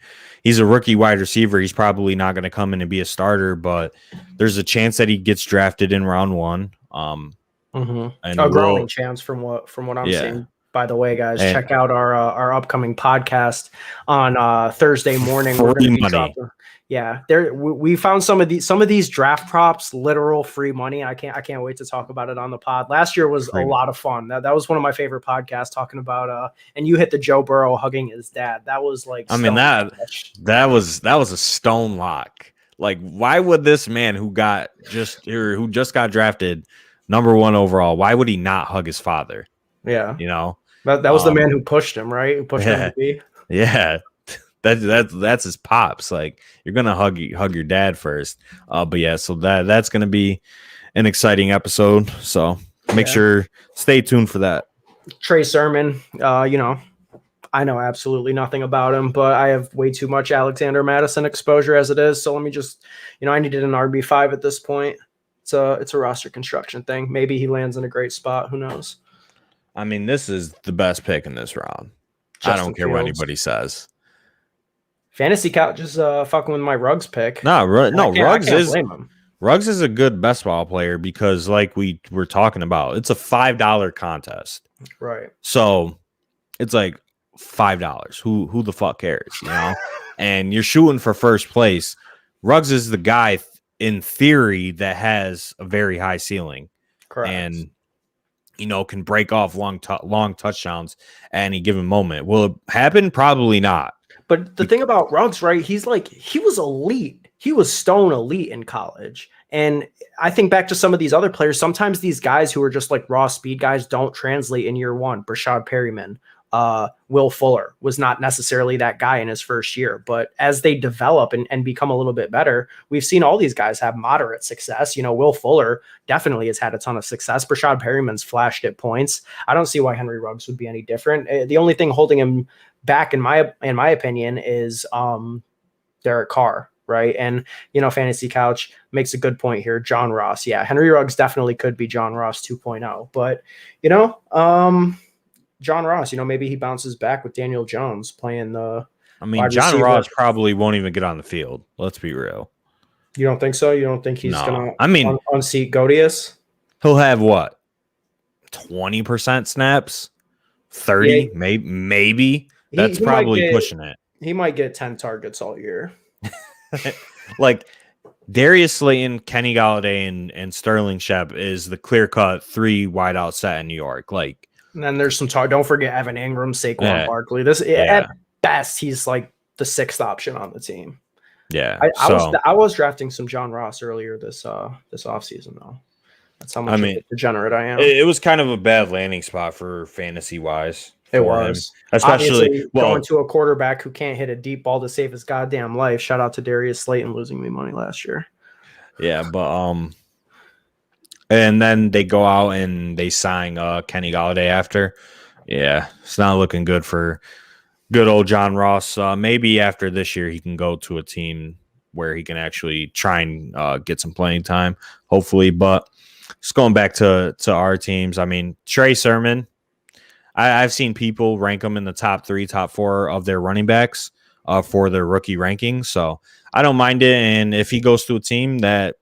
he's a rookie wide receiver. He's probably not going to come in and be a starter, but there's a chance that he gets drafted in round 1. And a growing chance from what I'm seeing. By the way, guys, check out our upcoming podcast on Thursday morning. We're going to be dropping. Yeah, we found some of these draft props, literal free money. I can't wait to talk about it on the pod. Last year was a lot of fun. That was one of my favorite podcasts talking about and you hit the Joe Burrow hugging his dad. That was that was a stone lock. Why would this man who just got drafted number 1 overall, why would he not hug his father? Yeah. That was the man who pushed him, right? Who pushed him to be. Yeah. That's his pops. You're gonna hug your dad first. But yeah, so that's gonna be an exciting episode. So make sure stay tuned for that. Trey Sermon, I know absolutely nothing about him, but I have way too much Alexander Madison exposure as it is. So let me just, I needed an RB5 at this point. It's a roster construction thing. Maybe he lands in a great spot. Who knows? I mean, this is the best pick in this round. I Justin don't care what Fields. anybody says. Fantasy Couch is fucking with my Ruggs pick. No, Ruggs is a good best ball player because, like we were talking about, it's a $5 contest, right? So it's like $5. Who the fuck cares, And you're shooting for first place. Ruggs is the guy in theory that has a very high ceiling, correct, and can break off long touchdowns at any given moment. Will it happen? Probably not. But the thing about Ruggs, right? He was elite. He was stone elite in college. And I think back to some of these other players. Sometimes these guys who are just like raw speed guys don't translate in year one. Brashad Perryman, Will Fuller was not necessarily that guy in his first year. But as they develop and become a little bit better, we've seen all these guys have moderate success. Will Fuller definitely has had a ton of success. Brashad Perryman's flashed at points. I don't see why Henry Ruggs would be any different. The only thing holding him back, in my opinion, is Derek Carr, right? And Fantasy Couch makes a good point here. John Ross, yeah, Henry Ruggs definitely could be John Ross 2.0, but John Ross, maybe he bounces back with Daniel Jones playing the. I mean, John receiver. Ross probably won't even get on the field. Let's be real. You don't think so? You don't think he's gonna? Unseat Godius? He'll have what? 20% snaps, 30, yeah. Maybe. That's probably pushing it. He might get 10 targets all year. Like Darius Slayton, Kenny Galladay, and Sterling Shep is the clear-cut 3 wideout set in New York. Like, and then there's some don't forget Evan Ingram, Saquon Barkley. At best, he's like the 6th option on the team. Yeah, I was drafting some John Ross earlier this offseason though. That's how much degenerate I am. It was kind of a bad landing spot for fantasy wise. It was, him. Especially going to a quarterback who can't hit a deep ball to save his goddamn life. Shout out to Darius Slayton losing me money last year. Yeah, but and then they go out and they sign Kenny Galladay after. Yeah, it's not looking good for good old John Ross. Maybe after this year he can go to a team where he can actually try and get some playing time, hopefully. But just going back to our teams, I mean, Trey Sermon. I've seen people rank him in the top 3, top 4 of their running backs for their rookie rankings. So I don't mind it. And if he goes to a team that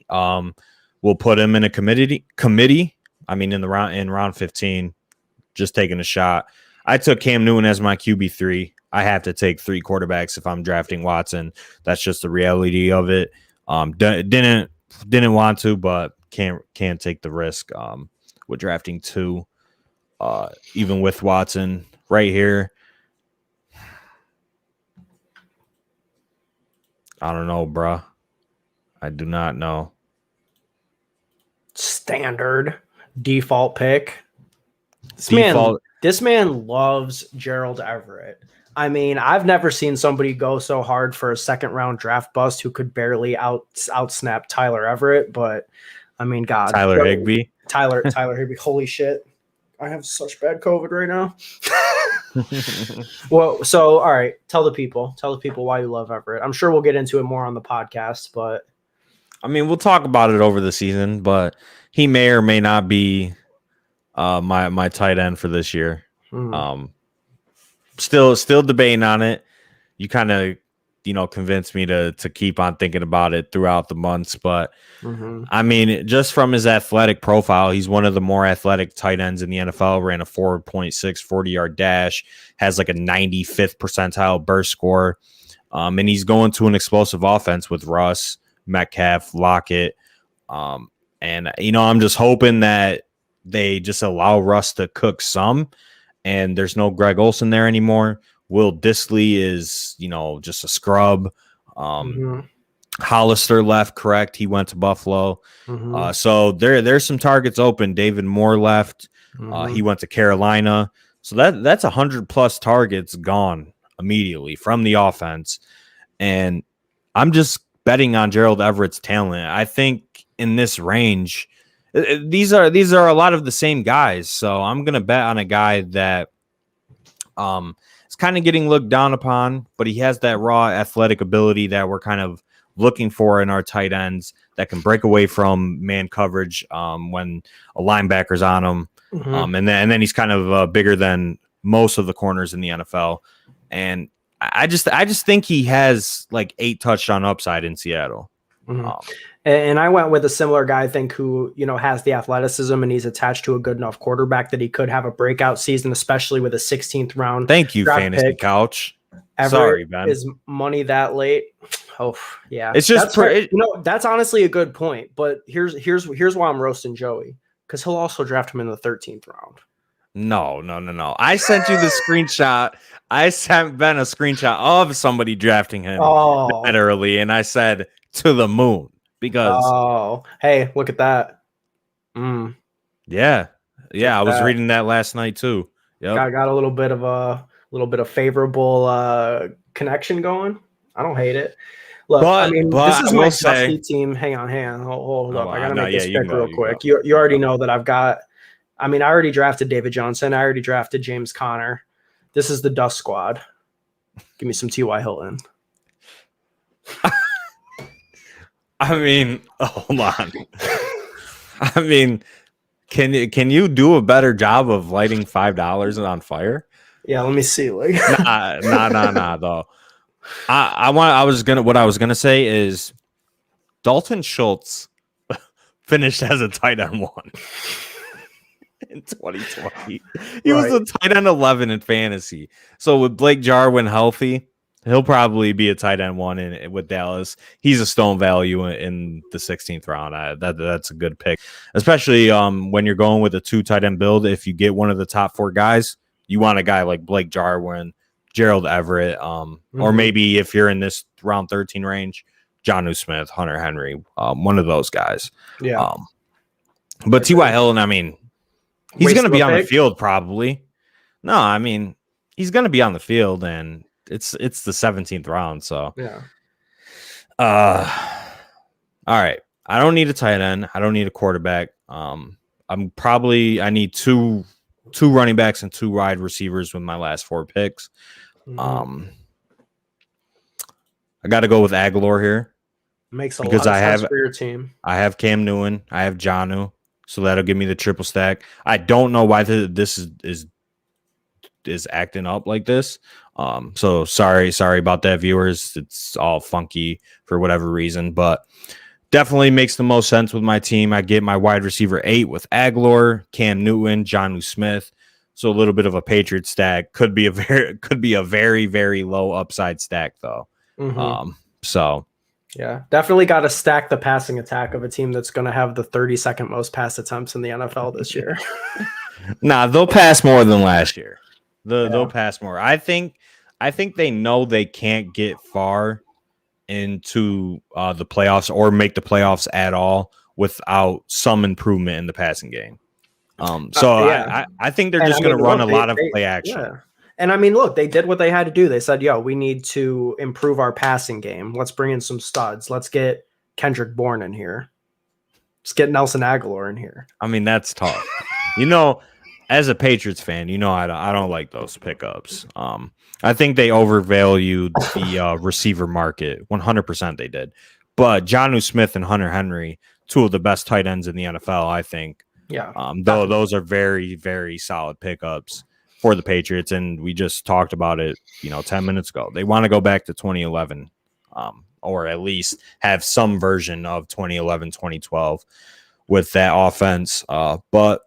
will put him in a committee, I mean, in round 15, just taking a shot. I took Cam Newton as my QB3. I have to take 3 quarterbacks if I'm drafting Watson. That's just the reality of it. Didn't want to, but can't take the risk with drafting 2. Even with Watson right here. I don't know, bruh. I do not know. Standard default pick. This man loves Gerald Everett. I mean, I've never seen somebody go so hard for a 2nd round draft bust who could barely outsnap Tyler Everett, but I mean, God. Tyler Higbee. Tyler Higbee. Holy shit. I have such bad COVID right now. Well, so, all right. Tell the people why you love Everett. I'm sure we'll get into it more on the podcast, but. I mean, we'll talk about it over the season, but he may or may not be my tight end for this year. Still debating on it. You kind of, convinced me to keep on thinking about it throughout the months. But I mean, just from his athletic profile, he's one of the more athletic tight ends in the NFL. Ran a 4.6 40-yard dash, has like a 95th percentile burst score. And he's going to an explosive offense with Russ, Metcalf, Lockett. And, I'm just hoping that they just allow Russ to cook some, and there's no Greg Olsen there anymore. Will Dissly is, just a scrub. Hollister left, correct? He went to Buffalo. So there's some targets open. David Moore left. He went to Carolina. So that's 100+ targets gone immediately from the offense. And I'm just betting on Gerald Everett's talent. I think in this range, these are a lot of the same guys. So I'm going to bet on a guy that It's kind of getting looked down upon, but he has that raw athletic ability that we're kind of looking for in our tight ends that can break away from man coverage when a linebacker's on him. And then he's kind of bigger than most of the corners in the NFL. And I just think he has like 8 touchdown upside in Seattle. And I went with a similar guy, I think, who, has the athleticism and he's attached to a good enough quarterback that he could have a breakout season, especially with a 16th round. Thank you, Fantasy Couch. Everett Sorry, Ben. Is money that late? Oh, yeah. It's just that's honestly a good point. But here's why I'm roasting Joey, because he'll also draft him in the 13th round. No. I sent you the screenshot. I sent Ben a screenshot of somebody drafting him that early, and I said to the moon because. Hey, look at that. Yeah. I was reading that last night too. Yep. I got a little bit of favorable connection going. I don't hate it. Look, this is my dusty team. Hang on. Hold up. I gotta make this pick real quick. You already know that I've got. I already drafted David Johnson. I already drafted James Conner. This is the Dust Squad. Give me some T.Y. Hilton. Hold on. Can you do a better job of lighting $5 on fire? Yeah, let me see. Like, nah, though. What I was gonna say is Dalton Schultz finished as a tight end 1 in 2020. He was a tight end 11 in fantasy. So with Blake Jarwin healthy, he'll probably be a tight end 1 with Dallas. He's a stone value in the 16th round. That's a good pick, especially when you're going with a 2 tight end build. If you get one of the top 4 guys, you want a guy like Blake Jarwin, Gerald Everett, or maybe if you're in this round 13 range, Jonnu Smith, Hunter Henry, one of those guys. Yeah. But T.Y. Hilton, he's going to be on the field probably. No, he's going to be on the field, and it's the 17th round. So yeah. All right. I don't need a tight end. I don't need a quarterback. I need two running backs and 2 wide receivers with my last 4 picks. I got to go with Aguilar here. Makes a lot of sense for your team. I have Cam Newton. I have Jonnu. So that'll give me the triple stack. I don't know why this is acting up like this. So sorry about that, viewers. It's all funky for whatever reason, but definitely makes the most sense with my team. I get my wide receiver 8 with Aguilar, Cam Newton, Jonnu Smith. So a little bit of a Patriot stack. Could be a very, very low upside stack though. So yeah, definitely got to stack the passing attack of a team that's going to have the 32nd most pass attempts in the NFL this year. Nah, they'll pass more than last year. They'll pass more. I think they know they can't get far into the playoffs or make the playoffs at all without some improvement in the passing game. I think they're just going to run a lot of play action. Yeah. And look, they did what they had to do. They said, we need to improve our passing game. Let's bring in some studs. Let's get Kendrick Bourne in here. Let's get Nelson Aguilar in here. That's tough. As a Patriots fan, I don't like those pickups. I think they overvalued the receiver market. 100% they did. But Jonnu Smith and Hunter Henry, 2 of the best tight ends in the NFL, I think. Yeah. Though those are very, very solid pickups for the Patriots, and we just talked about it, 10 minutes ago. They want to go back to 2011, or at least have some version of 2011, 2012 with that offense. But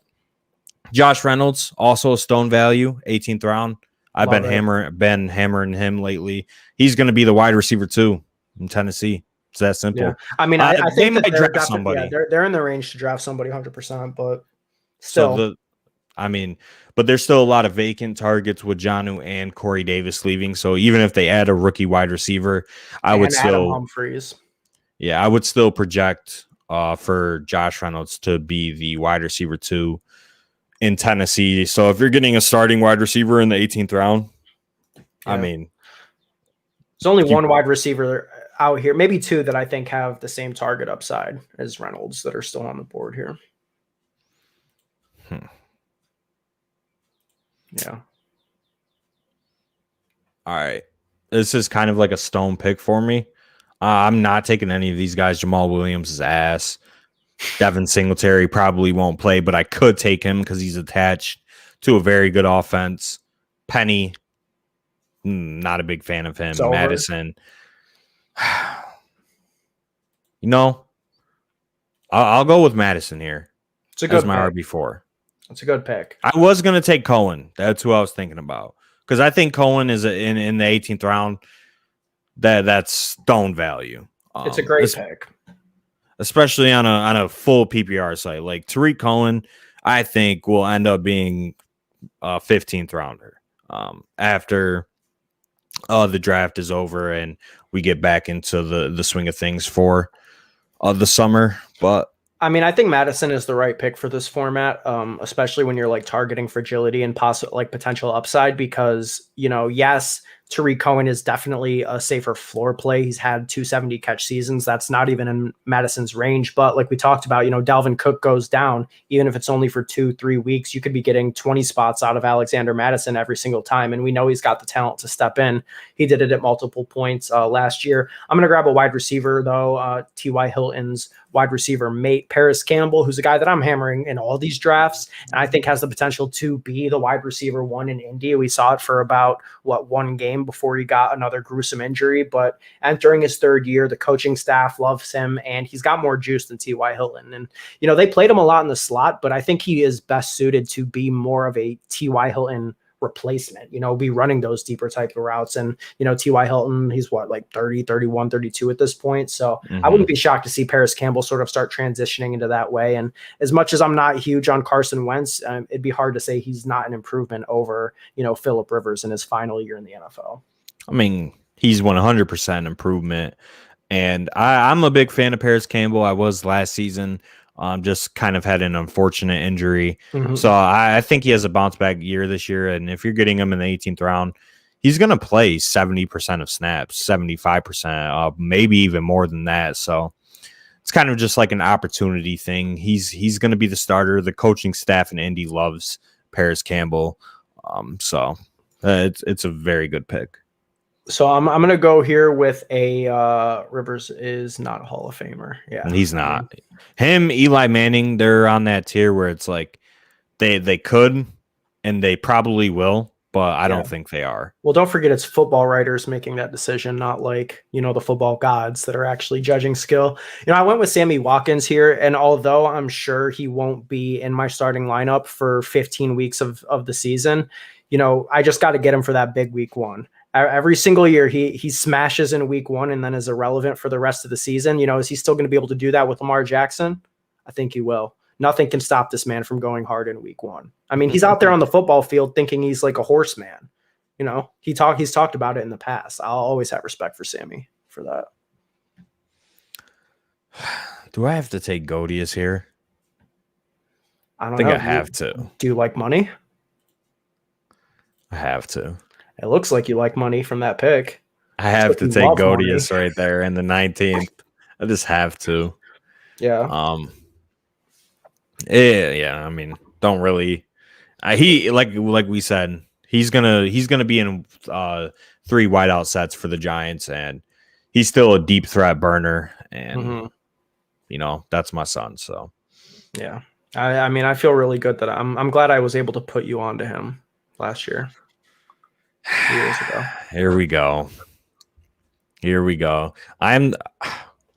Josh Reynolds, also a stone value, 18th round. I've been hammering him lately. He's going to be the wide receiver 2 in Tennessee. It's that simple. Yeah. I think they might draft somebody. Yeah, they're in the range to draft somebody 100%, but still. But there's still a lot of vacant targets with Jonnu and Corey Davis leaving. So even if they add a rookie wide receiver, I would still Humphreys. Yeah, I would still project for Josh Reynolds to be the wide receiver 2 in Tennessee. So if you're getting a starting wide receiver in the 18th round, there's only one wide receiver out here, maybe 2 that I think have the same target upside as Reynolds that are still on the board here. Yeah. All right. This is kind of like a stone pick for me. I'm not taking any of these guys. Jamal Williams is ass. Devin Singletary probably won't play, but I could take him because he's attached to a very good offense. Penny, not a big fan of him. Madison. You know, I'll go with Madison here. It's a good my pick. RB4. It's a good pick. I was going to take Cohen. That's who I was thinking about. Because I think Cohen is in the 18th round. That's stone value. It's a great pick. Especially on a full PPR site. Like Tariq Cohen, I think will end up being a 15th rounder after the draft is over and we get back into the swing of things for the summer. But I mean, I think Madison is the right pick for this format, especially when you're like targeting fragility and potential upside, because, you know, yes, Tariq Cohen is definitely a safer floor play. He's had 270 catch seasons. That's not even in Madison's range. But like we talked about, you know, Dalvin Cook goes down, even if it's only for 2-3 weeks, you could be getting 20 spots out of Alexander Madison every single time. And we know he's got the talent to step in. He did it at multiple points last year. I'm going to grab a wide receiver, though. T.Y. Hilton's wide receiver mate, Paris Campbell, who's a guy that I'm hammering in all these drafts, and I think has the potential to be the wide receiver one in Indy. We saw it for about, one game before he got another gruesome injury, but entering his third year, the coaching staff loves him, and he's got more juice than T.Y. Hilton. And, you know, they played him a lot in the slot, but I think he is best suited to be more of a T.Y. Hilton replacement, you know, be running those deeper type of routes. And, you know, T.Y. Hilton, he's like 30, 31, 32 at this point. So I wouldn't be shocked to see Paris Campbell sort of start transitioning into that way. And as much as I'm not huge on Carson Wentz, it'd be hard to say he's not an improvement over, you know, Phillip Rivers in his final year in the NFL. I mean, he's 100% improvement. And I'm a big fan of Paris Campbell. I was last season. Just kind of had an unfortunate injury. So I think he has a bounce back year this year. And if you're getting him in the 18th round, he's going to play 70% of snaps, 75%, maybe even more than that. So it's kind of just like an opportunity thing. He's going to be the starter. The coaching staff in Indy loves Paris Campbell. So it's a very good pick. So I'm going to go here with a Rivers is not a Hall of Famer. Yeah, he's not. Him, Eli Manning, they're on that tier where it's like they could and they probably will, but I don't think they are. Well, don't forget it's football writers making that decision, not like, you know, the football gods that are actually judging skill. You know, I went with Sammy Watkins here, and although I'm sure he won't be in my starting lineup for 15 weeks of the season, you know, I just got to get him for that big week one. Every single year he smashes in week one and then is irrelevant for the rest of the season. You know, is he still going to be able to do that with Lamar Jackson? I think he will. Nothing can stop this man from going hard in week one. I mean, he's out there on the football field thinking he's like a horseman. You know, he's talked about it in the past. I'll always have respect for Sammy for that. Do I have to take Godius here? I think I have to. Do you like money? I have to. It looks like you like money from that pick. I have to take Godius right there in the 19th. I just have to. Yeah. Yeah. I mean, don't really. He like we said, he's gonna be in 3 wideout sets for the Giants, and he's still a deep threat burner. And you know, that's my son. So yeah, I mean, I feel really good that I'm glad I was able to put you onto him last year. Years ago. Here we go. I'm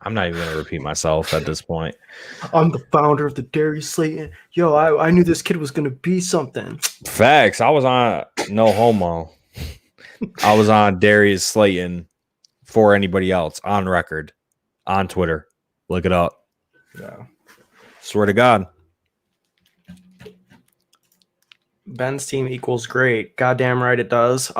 not even gonna repeat myself at this point. I'm the founder of the Darius Slayton. Yo, I knew this kid was gonna be something. Facts. I was on no homo. I was on Darius Slayton for anybody else on record, on Twitter. Look it up. Yeah. Swear to God. Ben's team equals great. Goddamn right it does.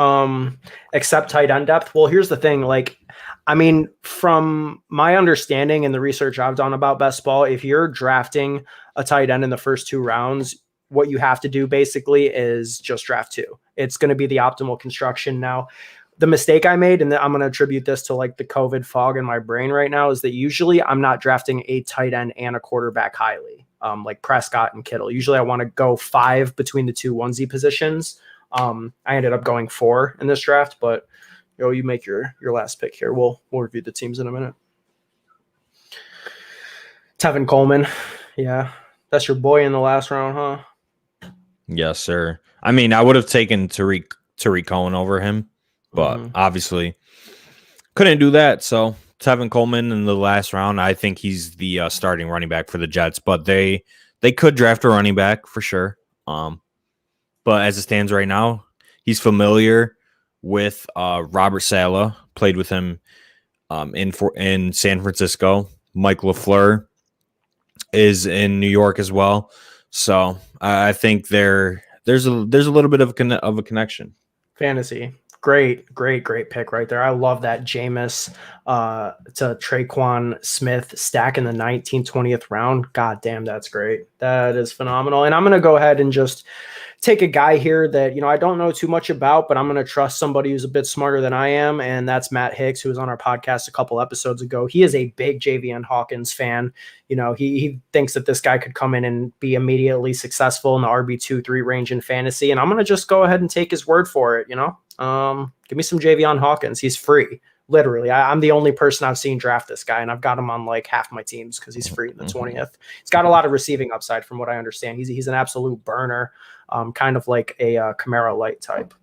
Except tight end depth. Well, here's the thing. Like, I mean, from my understanding and the research I've done about best ball, if you're drafting a tight end in the first 2 rounds, what you have to do basically is just draft 2. It's going to be the optimal construction. Now, the mistake I made, and I'm going to attribute this to like the COVID fog in my brain right now, is that usually I'm not drafting a tight end and a quarterback highly. Like Prescott and Kittle. Usually I want to go 5 between the 2 onesie positions. I ended up going 4 in this draft, but you make your last pick here. We'll review the teams in a minute. Tevin Coleman. Yeah. That's your boy in the last round, huh? Yes, sir. I mean, I would have taken Tariq Cohen over him, but obviously couldn't do that. So Tevin Coleman in the last round, I think he's the starting running back for the Jets, but they could draft a running back for sure. But as it stands right now, he's familiar with Robert Saleh, played with him in San Francisco. Mike LaFleur is in New York as well. So I think there's a little bit of a connection. Fantasy. Great pick right there. I love that Jameis to Traquan Smith stack in the 19th, 20th round. God damn, that's great. That is phenomenal. And I'm going to go ahead and just take a guy here that, I don't know too much about, but I'm going to trust somebody who's a bit smarter than I am. And that's Matt Hicks, who was on our podcast a couple episodes ago. He is a big JVN Hawkins fan. He thinks that this guy could come in and be immediately successful in the RB2-3 range in fantasy. And I'm going to just go ahead and take his word for it. Give me some Javion Hawkins. He's free. Literally, I'm the only person I've seen draft this guy, and I've got him on like half my teams because he's free in the 20th. He's got a lot of receiving upside from what I understand. He's an absolute burner, kind of like a Kamara light type.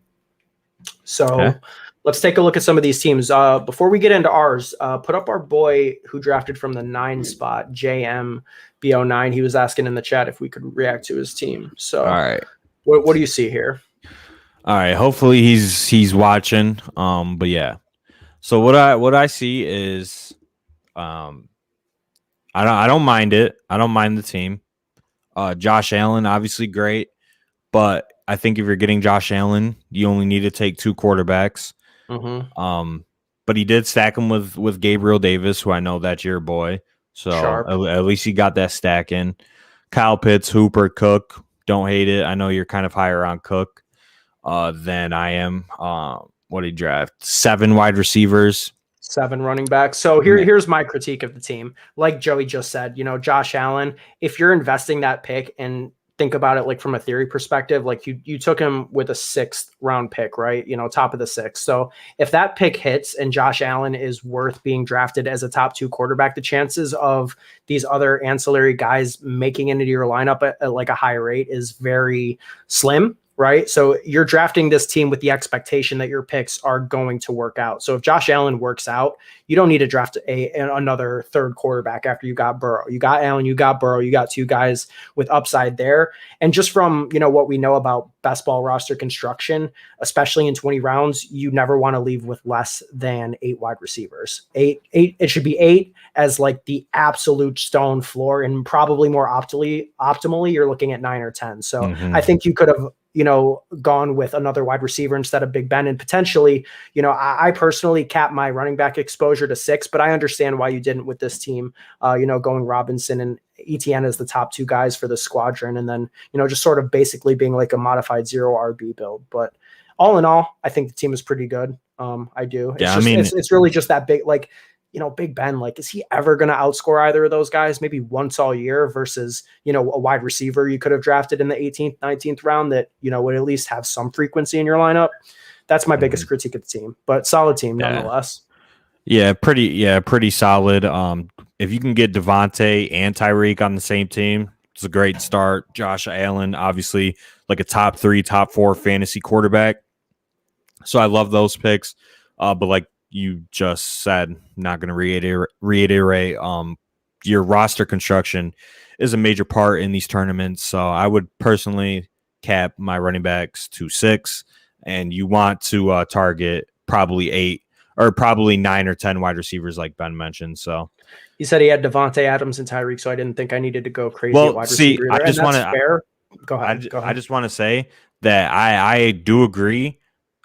So let's take a look at some of these teams. Before we get into ours, put up our boy who drafted from the 9 spot, JMB09. He was asking in the chat if we could react to his team. So, all right, what do you see here? All right, hopefully he's watching. But yeah. So what I see is, I don't mind it. I don't mind the team. Josh Allen, obviously great, but I think if you're getting Josh Allen, you only need to take 2 quarterbacks. But he did stack him with Gabriel Davis, who I know that's your boy. So at least he got that stack in. Kyle Pitts, Hooper, Cook. Don't hate it. I know you're kind of higher on Cook than I am. What did he draft? 7 wide receivers, 7 running backs. So here's my critique of the team. Like Joey just said, Josh Allen, if you're investing that pick and think about it like from a theory perspective, like you took him with a 6th round pick, right? Top of the 6th. So if that pick hits and Josh Allen is worth being drafted as a top 2 quarterback, the chances of these other ancillary guys making it into your lineup at like a high rate is very slim. Right. So you're drafting this team with the expectation that your picks are going to work out. So if Josh Allen works out, you don't need to draft another 3rd quarterback after you got Burrow. You got Allen, you got Burrow, you got 2 guys with upside there. And just from, what we know about best ball roster construction, especially in 20 rounds, you never want to leave with less than 8 wide receivers. 8, it should be 8 as like the absolute stone floor, and probably more optimally, you're looking at 9 or 10. So I think you could have, gone with another wide receiver instead of Big Ben. And potentially, I personally cap my running back exposure to 6, but I understand why you didn't with this team, going Robinson and ETN as the top 2 guys for the squadron. And then, just sort of basically being like a modified 0 RB build. But all in all, I think the team is pretty good. I do. It's really just that big, like, Big Ben, like, is he ever going to outscore either of those guys? Maybe once all year versus, a wide receiver you could have drafted in the 18th, 19th round that, would at least have some frequency in your lineup. That's my biggest critique of the team, but solid team nonetheless. Yeah, pretty solid. If you can get Devontae and Tyreek on the same team, it's a great start. Josh Allen, obviously, like a top 3, top 4 fantasy quarterback. So I love those picks. But like you just said, not going to reiterate. Your roster construction is a major part in these tournaments. So I would personally cap my running backs to 6, and you want to target probably 8 or probably 9 or 10 wide receivers, like Ben mentioned. So he said he had Devontae Adams and Tyreek, so I didn't think I needed to go crazy at wide receiver. I just want to fair. Go ahead. I just want to say that I do agree.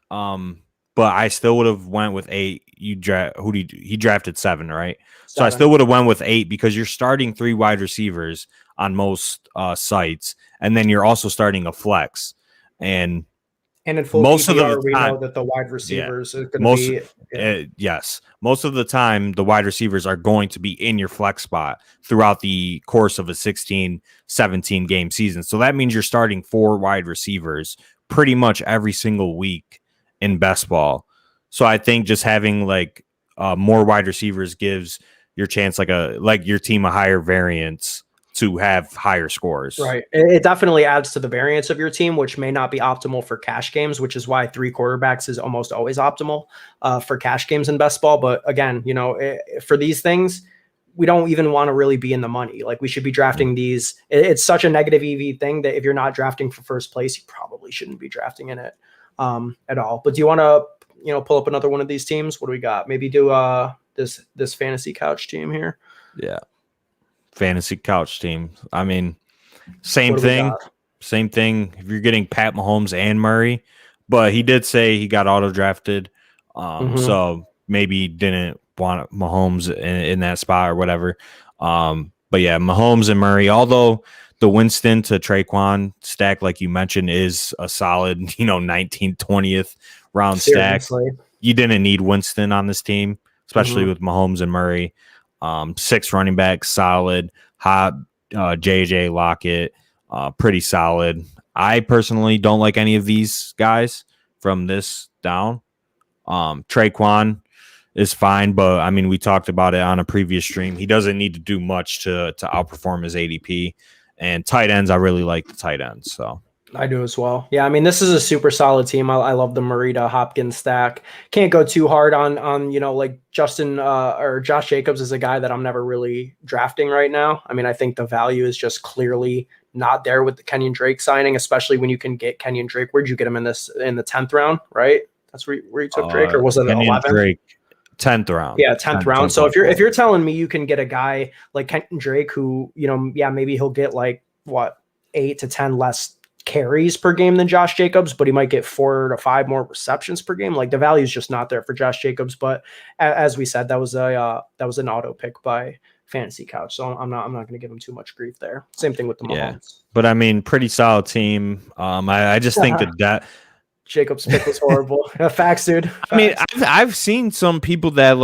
But I still would have went with 8. He drafted 7, right? 7. So I still would have went with 8 because you're starting 3 wide receivers on most sites, and then you're also starting a flex. And in full most PPR, of the time, we know that the wide receivers are going to be. Yes, most of the time the wide receivers are going to be in your flex spot throughout the course of a 16, 17 game season. So that means you're starting 4 wide receivers pretty much every single week in best ball. So I think just having like more wide receivers gives your chance like your team a higher variance to have higher scores. Right. It definitely adds to the variance of your team, which may not be optimal for cash games, which is why 3 quarterbacks is almost always optimal for cash games in best ball. But again, for these things, we don't even want to really be in the money. Like we should be drafting these. It's such a negative EV thing that if you're not drafting for first place, you probably shouldn't be drafting in it at all. But do you want to, pull up another one of these teams? What do we got? Maybe do this fantasy couch team here. Yeah. Fantasy couch team. I mean, same thing. If you're getting Pat Mahomes and Murray, but he did say he got auto drafted. So maybe he didn't want Mahomes in that spot or whatever. But yeah, Mahomes and Murray, although the Winston to Traquan stack, like you mentioned, is a solid, 19th, 20th round stack. You didn't need Winston on this team, especially with Mahomes and Murray. 6 running backs, solid. Hot, JJ Lockett, pretty solid. I personally don't like any of these guys from this down. Traquan is fine, but I mean, we talked about it on a previous stream. He doesn't need to do much to outperform his ADP. And tight ends, I really like the tight ends. So I do as well. Yeah, I mean, this is a super solid team. I love the Murray to Hopkins stack. Can't go too hard on like Justin or Josh Jacobs is a guy that I'm never really drafting right now. I mean, I think the value is just clearly not there with the Kenyon Drake signing, especially when you can get Kenyon Drake. Where'd you get him in the 10th round, right? That's where you took Drake, or was it 11th? Drake, 10th round. Yeah, 10th round. So if you're telling me you can get a guy like Kenyon Drake who, maybe he'll get like 8 to 10 less carries per game than Josh Jacobs, but he might get 4 to 5 more receptions per game. Like the value is just not there for Josh Jacobs. But as we said, that was an auto pick by Fantasy Couch, so I'm not going to give him too much grief there. Same thing with the Mahomes. Yeah, but I mean, pretty solid team. I just think that Jacobs pick was horrible. Facts, dude. Facts. I mean, I've seen some people that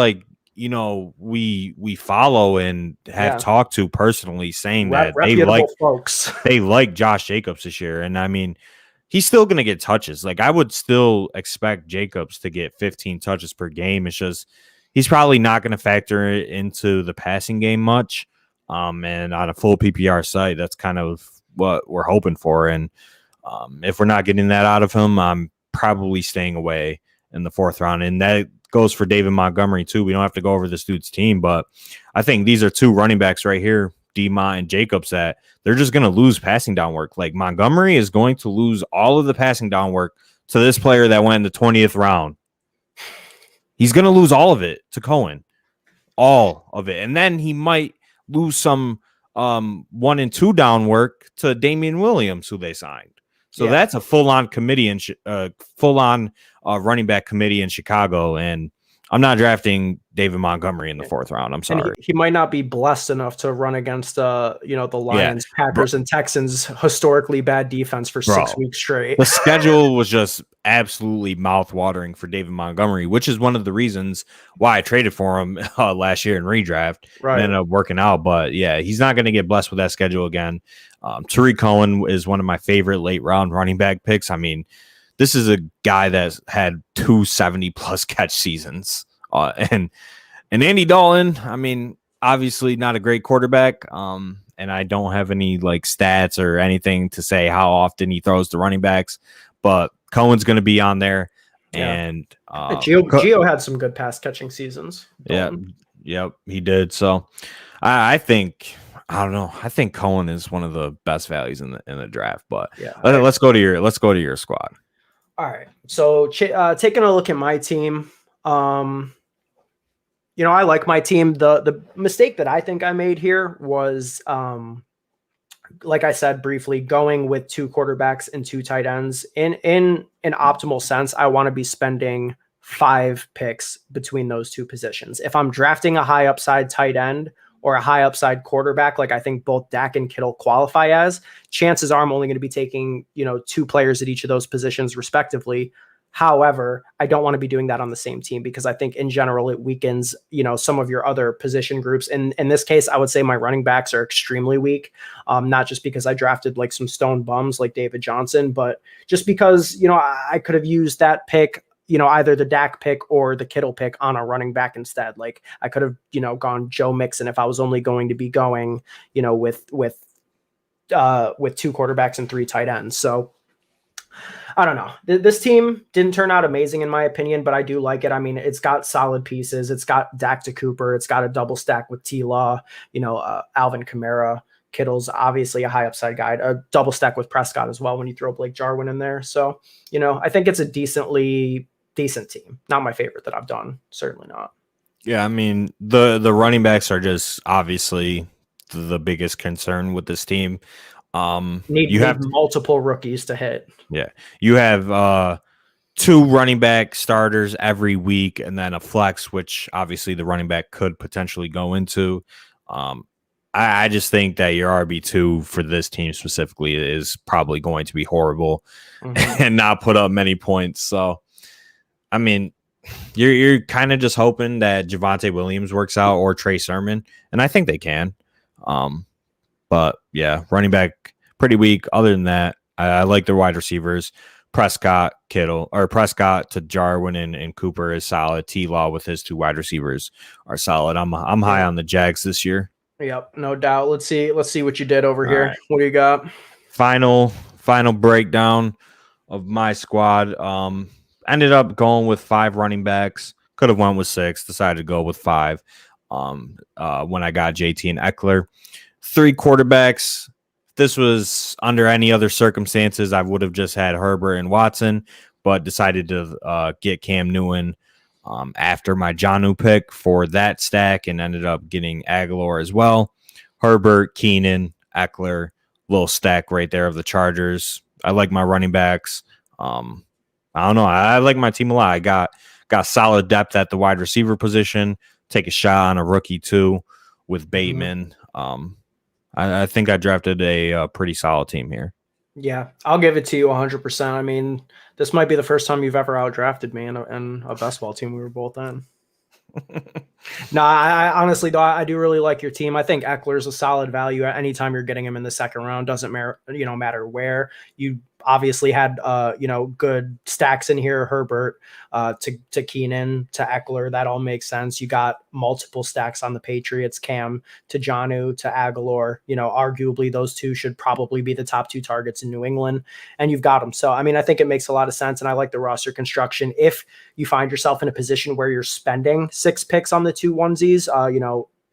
we follow and have talked to personally saying that they like Josh Jacobs this year. And I mean, he's still going to get touches. Like I would still expect Jacobs to get 15 touches per game. It's just, he's probably not going to factor into the passing game much. And on a full PPR site, that's kind of what we're hoping for. And if we're not getting that out of him, I'm probably staying away in the 4th round. And that goes for David Montgomery too. We don't have to go over this dude's team, but I think these are 2 running backs right here, D-Ma and Jacobs, that they're just going to lose passing down work. Like Montgomery is going to lose all of the passing down work to this player that went in the 20th round. He's going to lose all of it to Cohen, all of it. And then he might lose some 1 and 2 down work to Damian Williams, who they signed. So that's a full-on committee and running back committee in Chicago, and I'm not drafting David Montgomery in the 4th round. I'm sorry. He might not be blessed enough to run against the Lions, Packers, and Texans historically bad defense for 6 weeks straight. The schedule was just absolutely mouth-watering for David Montgomery, which is one of the reasons why I traded for him last year in redraft. Right. And ended up working out. But yeah, he's not going to get blessed with that schedule again. Tariq Cohen is one of my favorite late-round running back picks. I mean, this is a guy that's had 270-plus catch seasons. And Andy Dalton, I mean, obviously not a great quarterback. And I don't have any stats or anything to say how often he throws to running backs. But Cohen's going to be on there. Yeah. And Gio had some good pass catching seasons. Dalton. Yep, he did. So I think Cohen is one of the best values in the draft. But let's go to your squad. All right. So taking a look at my team, I like my team. The mistake that I think I made here was, like I said briefly, going with 2 quarterbacks and 2 tight ends. In an optimal sense, I want to be spending 5 picks between those 2 positions. If I'm drafting a high upside tight end or a high upside quarterback, like I think both Dak and Kittle qualify as, chances are I'm only going to be taking, 2 players at each of those positions respectively. However, I don't want to be doing that on the same team because I think in general it weakens, some of your other position groups. And in this case, I would say my running backs are extremely weak. Not just because I drafted like some stone bums like David Johnson, but just because, I could have used that pick, either the Dak pick or the Kittle pick on a running back instead. Like I could have, gone Joe Mixon if I was only going to be going, with 2 quarterbacks and 3 tight ends. So I don't know. This team didn't turn out amazing in my opinion, but I do like it. I mean, it's got solid pieces. It's got Dak to Cooper. It's got a double stack with T-Law, Alvin Kamara. Kittle's obviously a high upside guy, a double stack with Prescott as well when you throw Blake Jarwin in there. So, I think it's a decent team. Not my favorite that I've done. Certainly not. Yeah, I mean, the running backs are just obviously the biggest concern with this team. You have multiple rookies to hit. Yeah, you have 2 running back starters every week, and then a flex, which obviously the running back could potentially go into. I just think that your RB2 for this team specifically is probably going to be horrible and not put up many points. So, I mean, you're kind of just hoping that Javonte Williams works out or Trey Sermon, and I think they can. But yeah, running back pretty weak. Other than that, I like their wide receivers. Prescott to Jarwin and Cooper is solid. T-Law with his 2 wide receivers are solid. I'm high on the Jags this year. Yep, no doubt. Let's see what you did over here. Right. What do you got? Final breakdown of my squad. Ended up going with 5 running backs. Could have went with 6. Decided to go with 5. When I got JT and Eckler. 3 quarterbacks. This was under any other circumstances, I would have just had Herbert and Watson, but decided to get Cam Newton after my Jonnu pick for that stack and ended up getting Aguilar as well. Herbert, Keenan, Eckler, little stack right there of the Chargers. I like my running backs. I don't know. I like my team a lot. I got solid depth at the wide receiver position. Take a shot on a rookie too with Bateman. I think I drafted a pretty solid team here. Yeah, I'll give it to you 100%. I mean, this might be the first time you've ever outdrafted me in a best ball team we were both in. No, I honestly, though, I do really like your team. I think Eckler's a solid value at any time you're getting him in the second round. Doesn't matter where. You obviously had good stacks in here. Herbert to Keenan to Eckler, that all makes sense. You got multiple stacks on the Patriots. Cam to Jonnu to Aguilar. Arguably those 2 should probably be the top 2 targets in New England, and you've got them. So I mean, I think it makes a lot of sense, and I like the roster construction. If you find yourself in a position where you're spending 6 picks on the 2 onesies,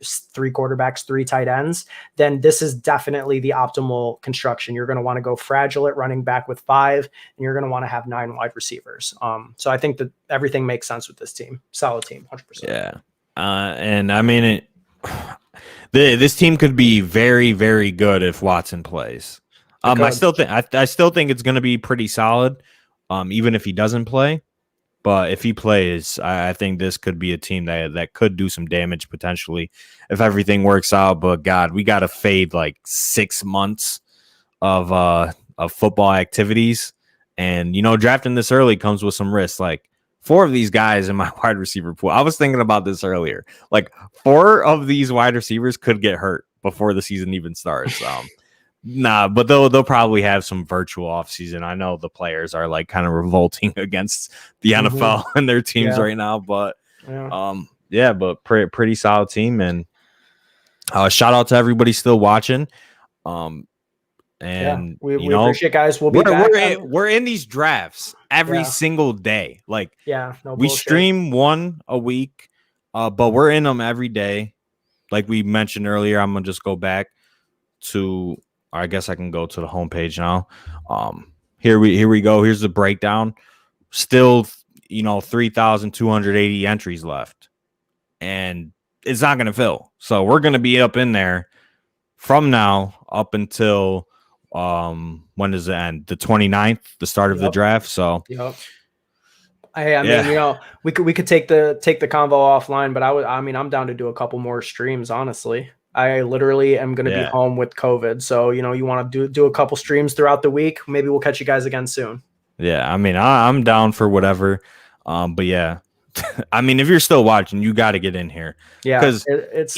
3 quarterbacks, 3 tight ends, then this is definitely the optimal construction. You're going to want to go fragile at running back with 5, and you're going to want to have 9 wide receivers. So I think that everything makes sense with this team. Solid team, 100%. Yeah. And I mean, this team could be very, very good if Watson plays. I still think it's going to be pretty solid, even if he doesn't play. But if he plays, I think this could be a team that could do some damage potentially if everything works out. But God, we got to fade like 6 months of football activities, and drafting this early comes with some risks. Like 4 of these guys in my wide receiver pool. I was thinking about this earlier. Like 4 of these wide receivers could get hurt before the season even starts. Nah, but they'll probably have some virtual offseason. I know the players are like kind of revolting against the NFL and their teams right now, but but pretty solid team, and shout out to everybody still watching. And we appreciate guys. We'll be back. We're in these drafts every single day. Like we stream 1 a week, but we're in them every day. Like we mentioned earlier, I'm gonna just go back to. I guess I can go to the homepage now. Here we go. Here's the breakdown. Still, 3,280 entries left, and it's not going to fill. So we're going to be up in there from now up until when does it end? The 29th, the start of the draft. So. Hey, I mean, we could take the convo offline, but I'm down to do a couple more streams, honestly. I literally am going to be home with COVID. So, you want to do a couple streams throughout the week. Maybe we'll catch you guys again soon. Yeah, I mean, I'm down for whatever. But yeah, I mean, if you're still watching, you got to get in here. Yeah, because it's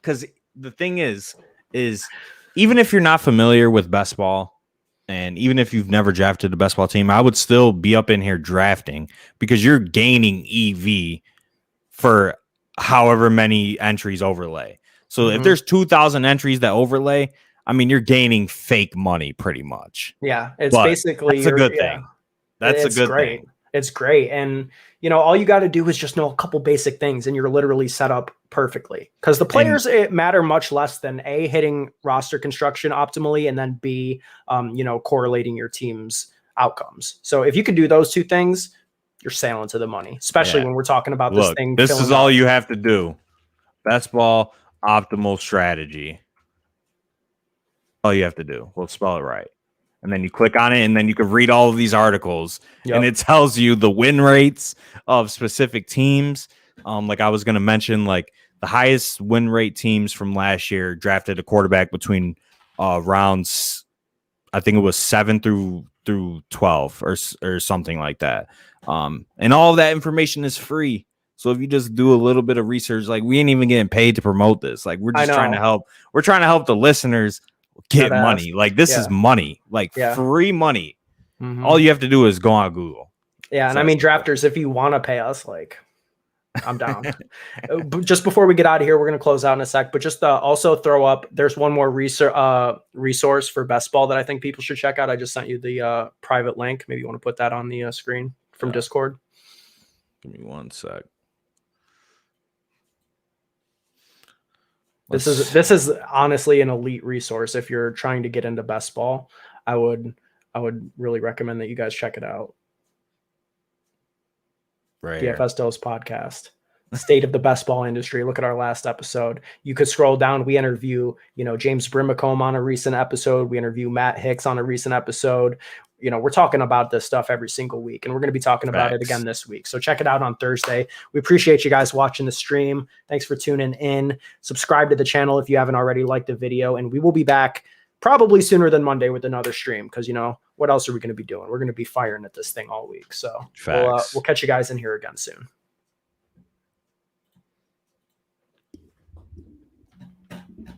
because the thing is even if you're not familiar with best ball, and even if you've never drafted a best ball team, I would still be up in here drafting because you're gaining EV for however many entries overlay. So if there's 2,000 entries that overlay, I mean, you're gaining fake money pretty much. yeah, it's But basically that's a good thing. That's a good great. thing. It's great. And, all you got to do is just know a couple basic things and you're literally set up perfectly. Because the players, it matter much less than A, hitting roster construction optimally, and then B, correlating your team's outcomes. So if you can do those two things, you're sailing to the money, especially when we're talking about this thing. This is all you have to do. Best ball optimal strategy. All you have to do. We'll spell it right. And then you click on it, and then you can read all of these articles, and it tells you the win rates of specific teams. Like I was going to mention, like the highest win rate teams from last year drafted a quarterback between rounds, I think it was 7 through 12 or something like that. And all of that information is free. So if you just do a little bit of research, like we ain't even getting paid to promote this. Like we're just trying to help. We're trying to help the listeners get money. Like this is money, like free money. All you have to do is go on Google. Yeah. And I mean, drafters, if you want to pay us, like I'm down. Just before we get out of here, we're going to close out in a sec, but just also throw up, there's one more resource for best ball that I think people should check out. I just sent you the private link. Maybe you want to put that on the screen from Discord. Give me one sec. This is honestly an elite resource. If you're trying to get into best ball, I would really recommend that you guys check it out. Right. DFS Dose Podcast, State of the Best Ball Industry. Look at our last episode. You could scroll down. We interview, James Brimacombe on a recent episode. We interview Matt Hicks on a recent episode. We're talking about this stuff every single week, and we're going to be talking about it again this week. So check it out on Thursday. We appreciate you guys watching the stream. Thanks for tuning in. Subscribe to the channel if you haven't already liked the video, and we will be back probably sooner than Monday with another stream because, what else are we going to be doing? We're going to be firing at this thing all week. So we'll catch you guys in here again soon.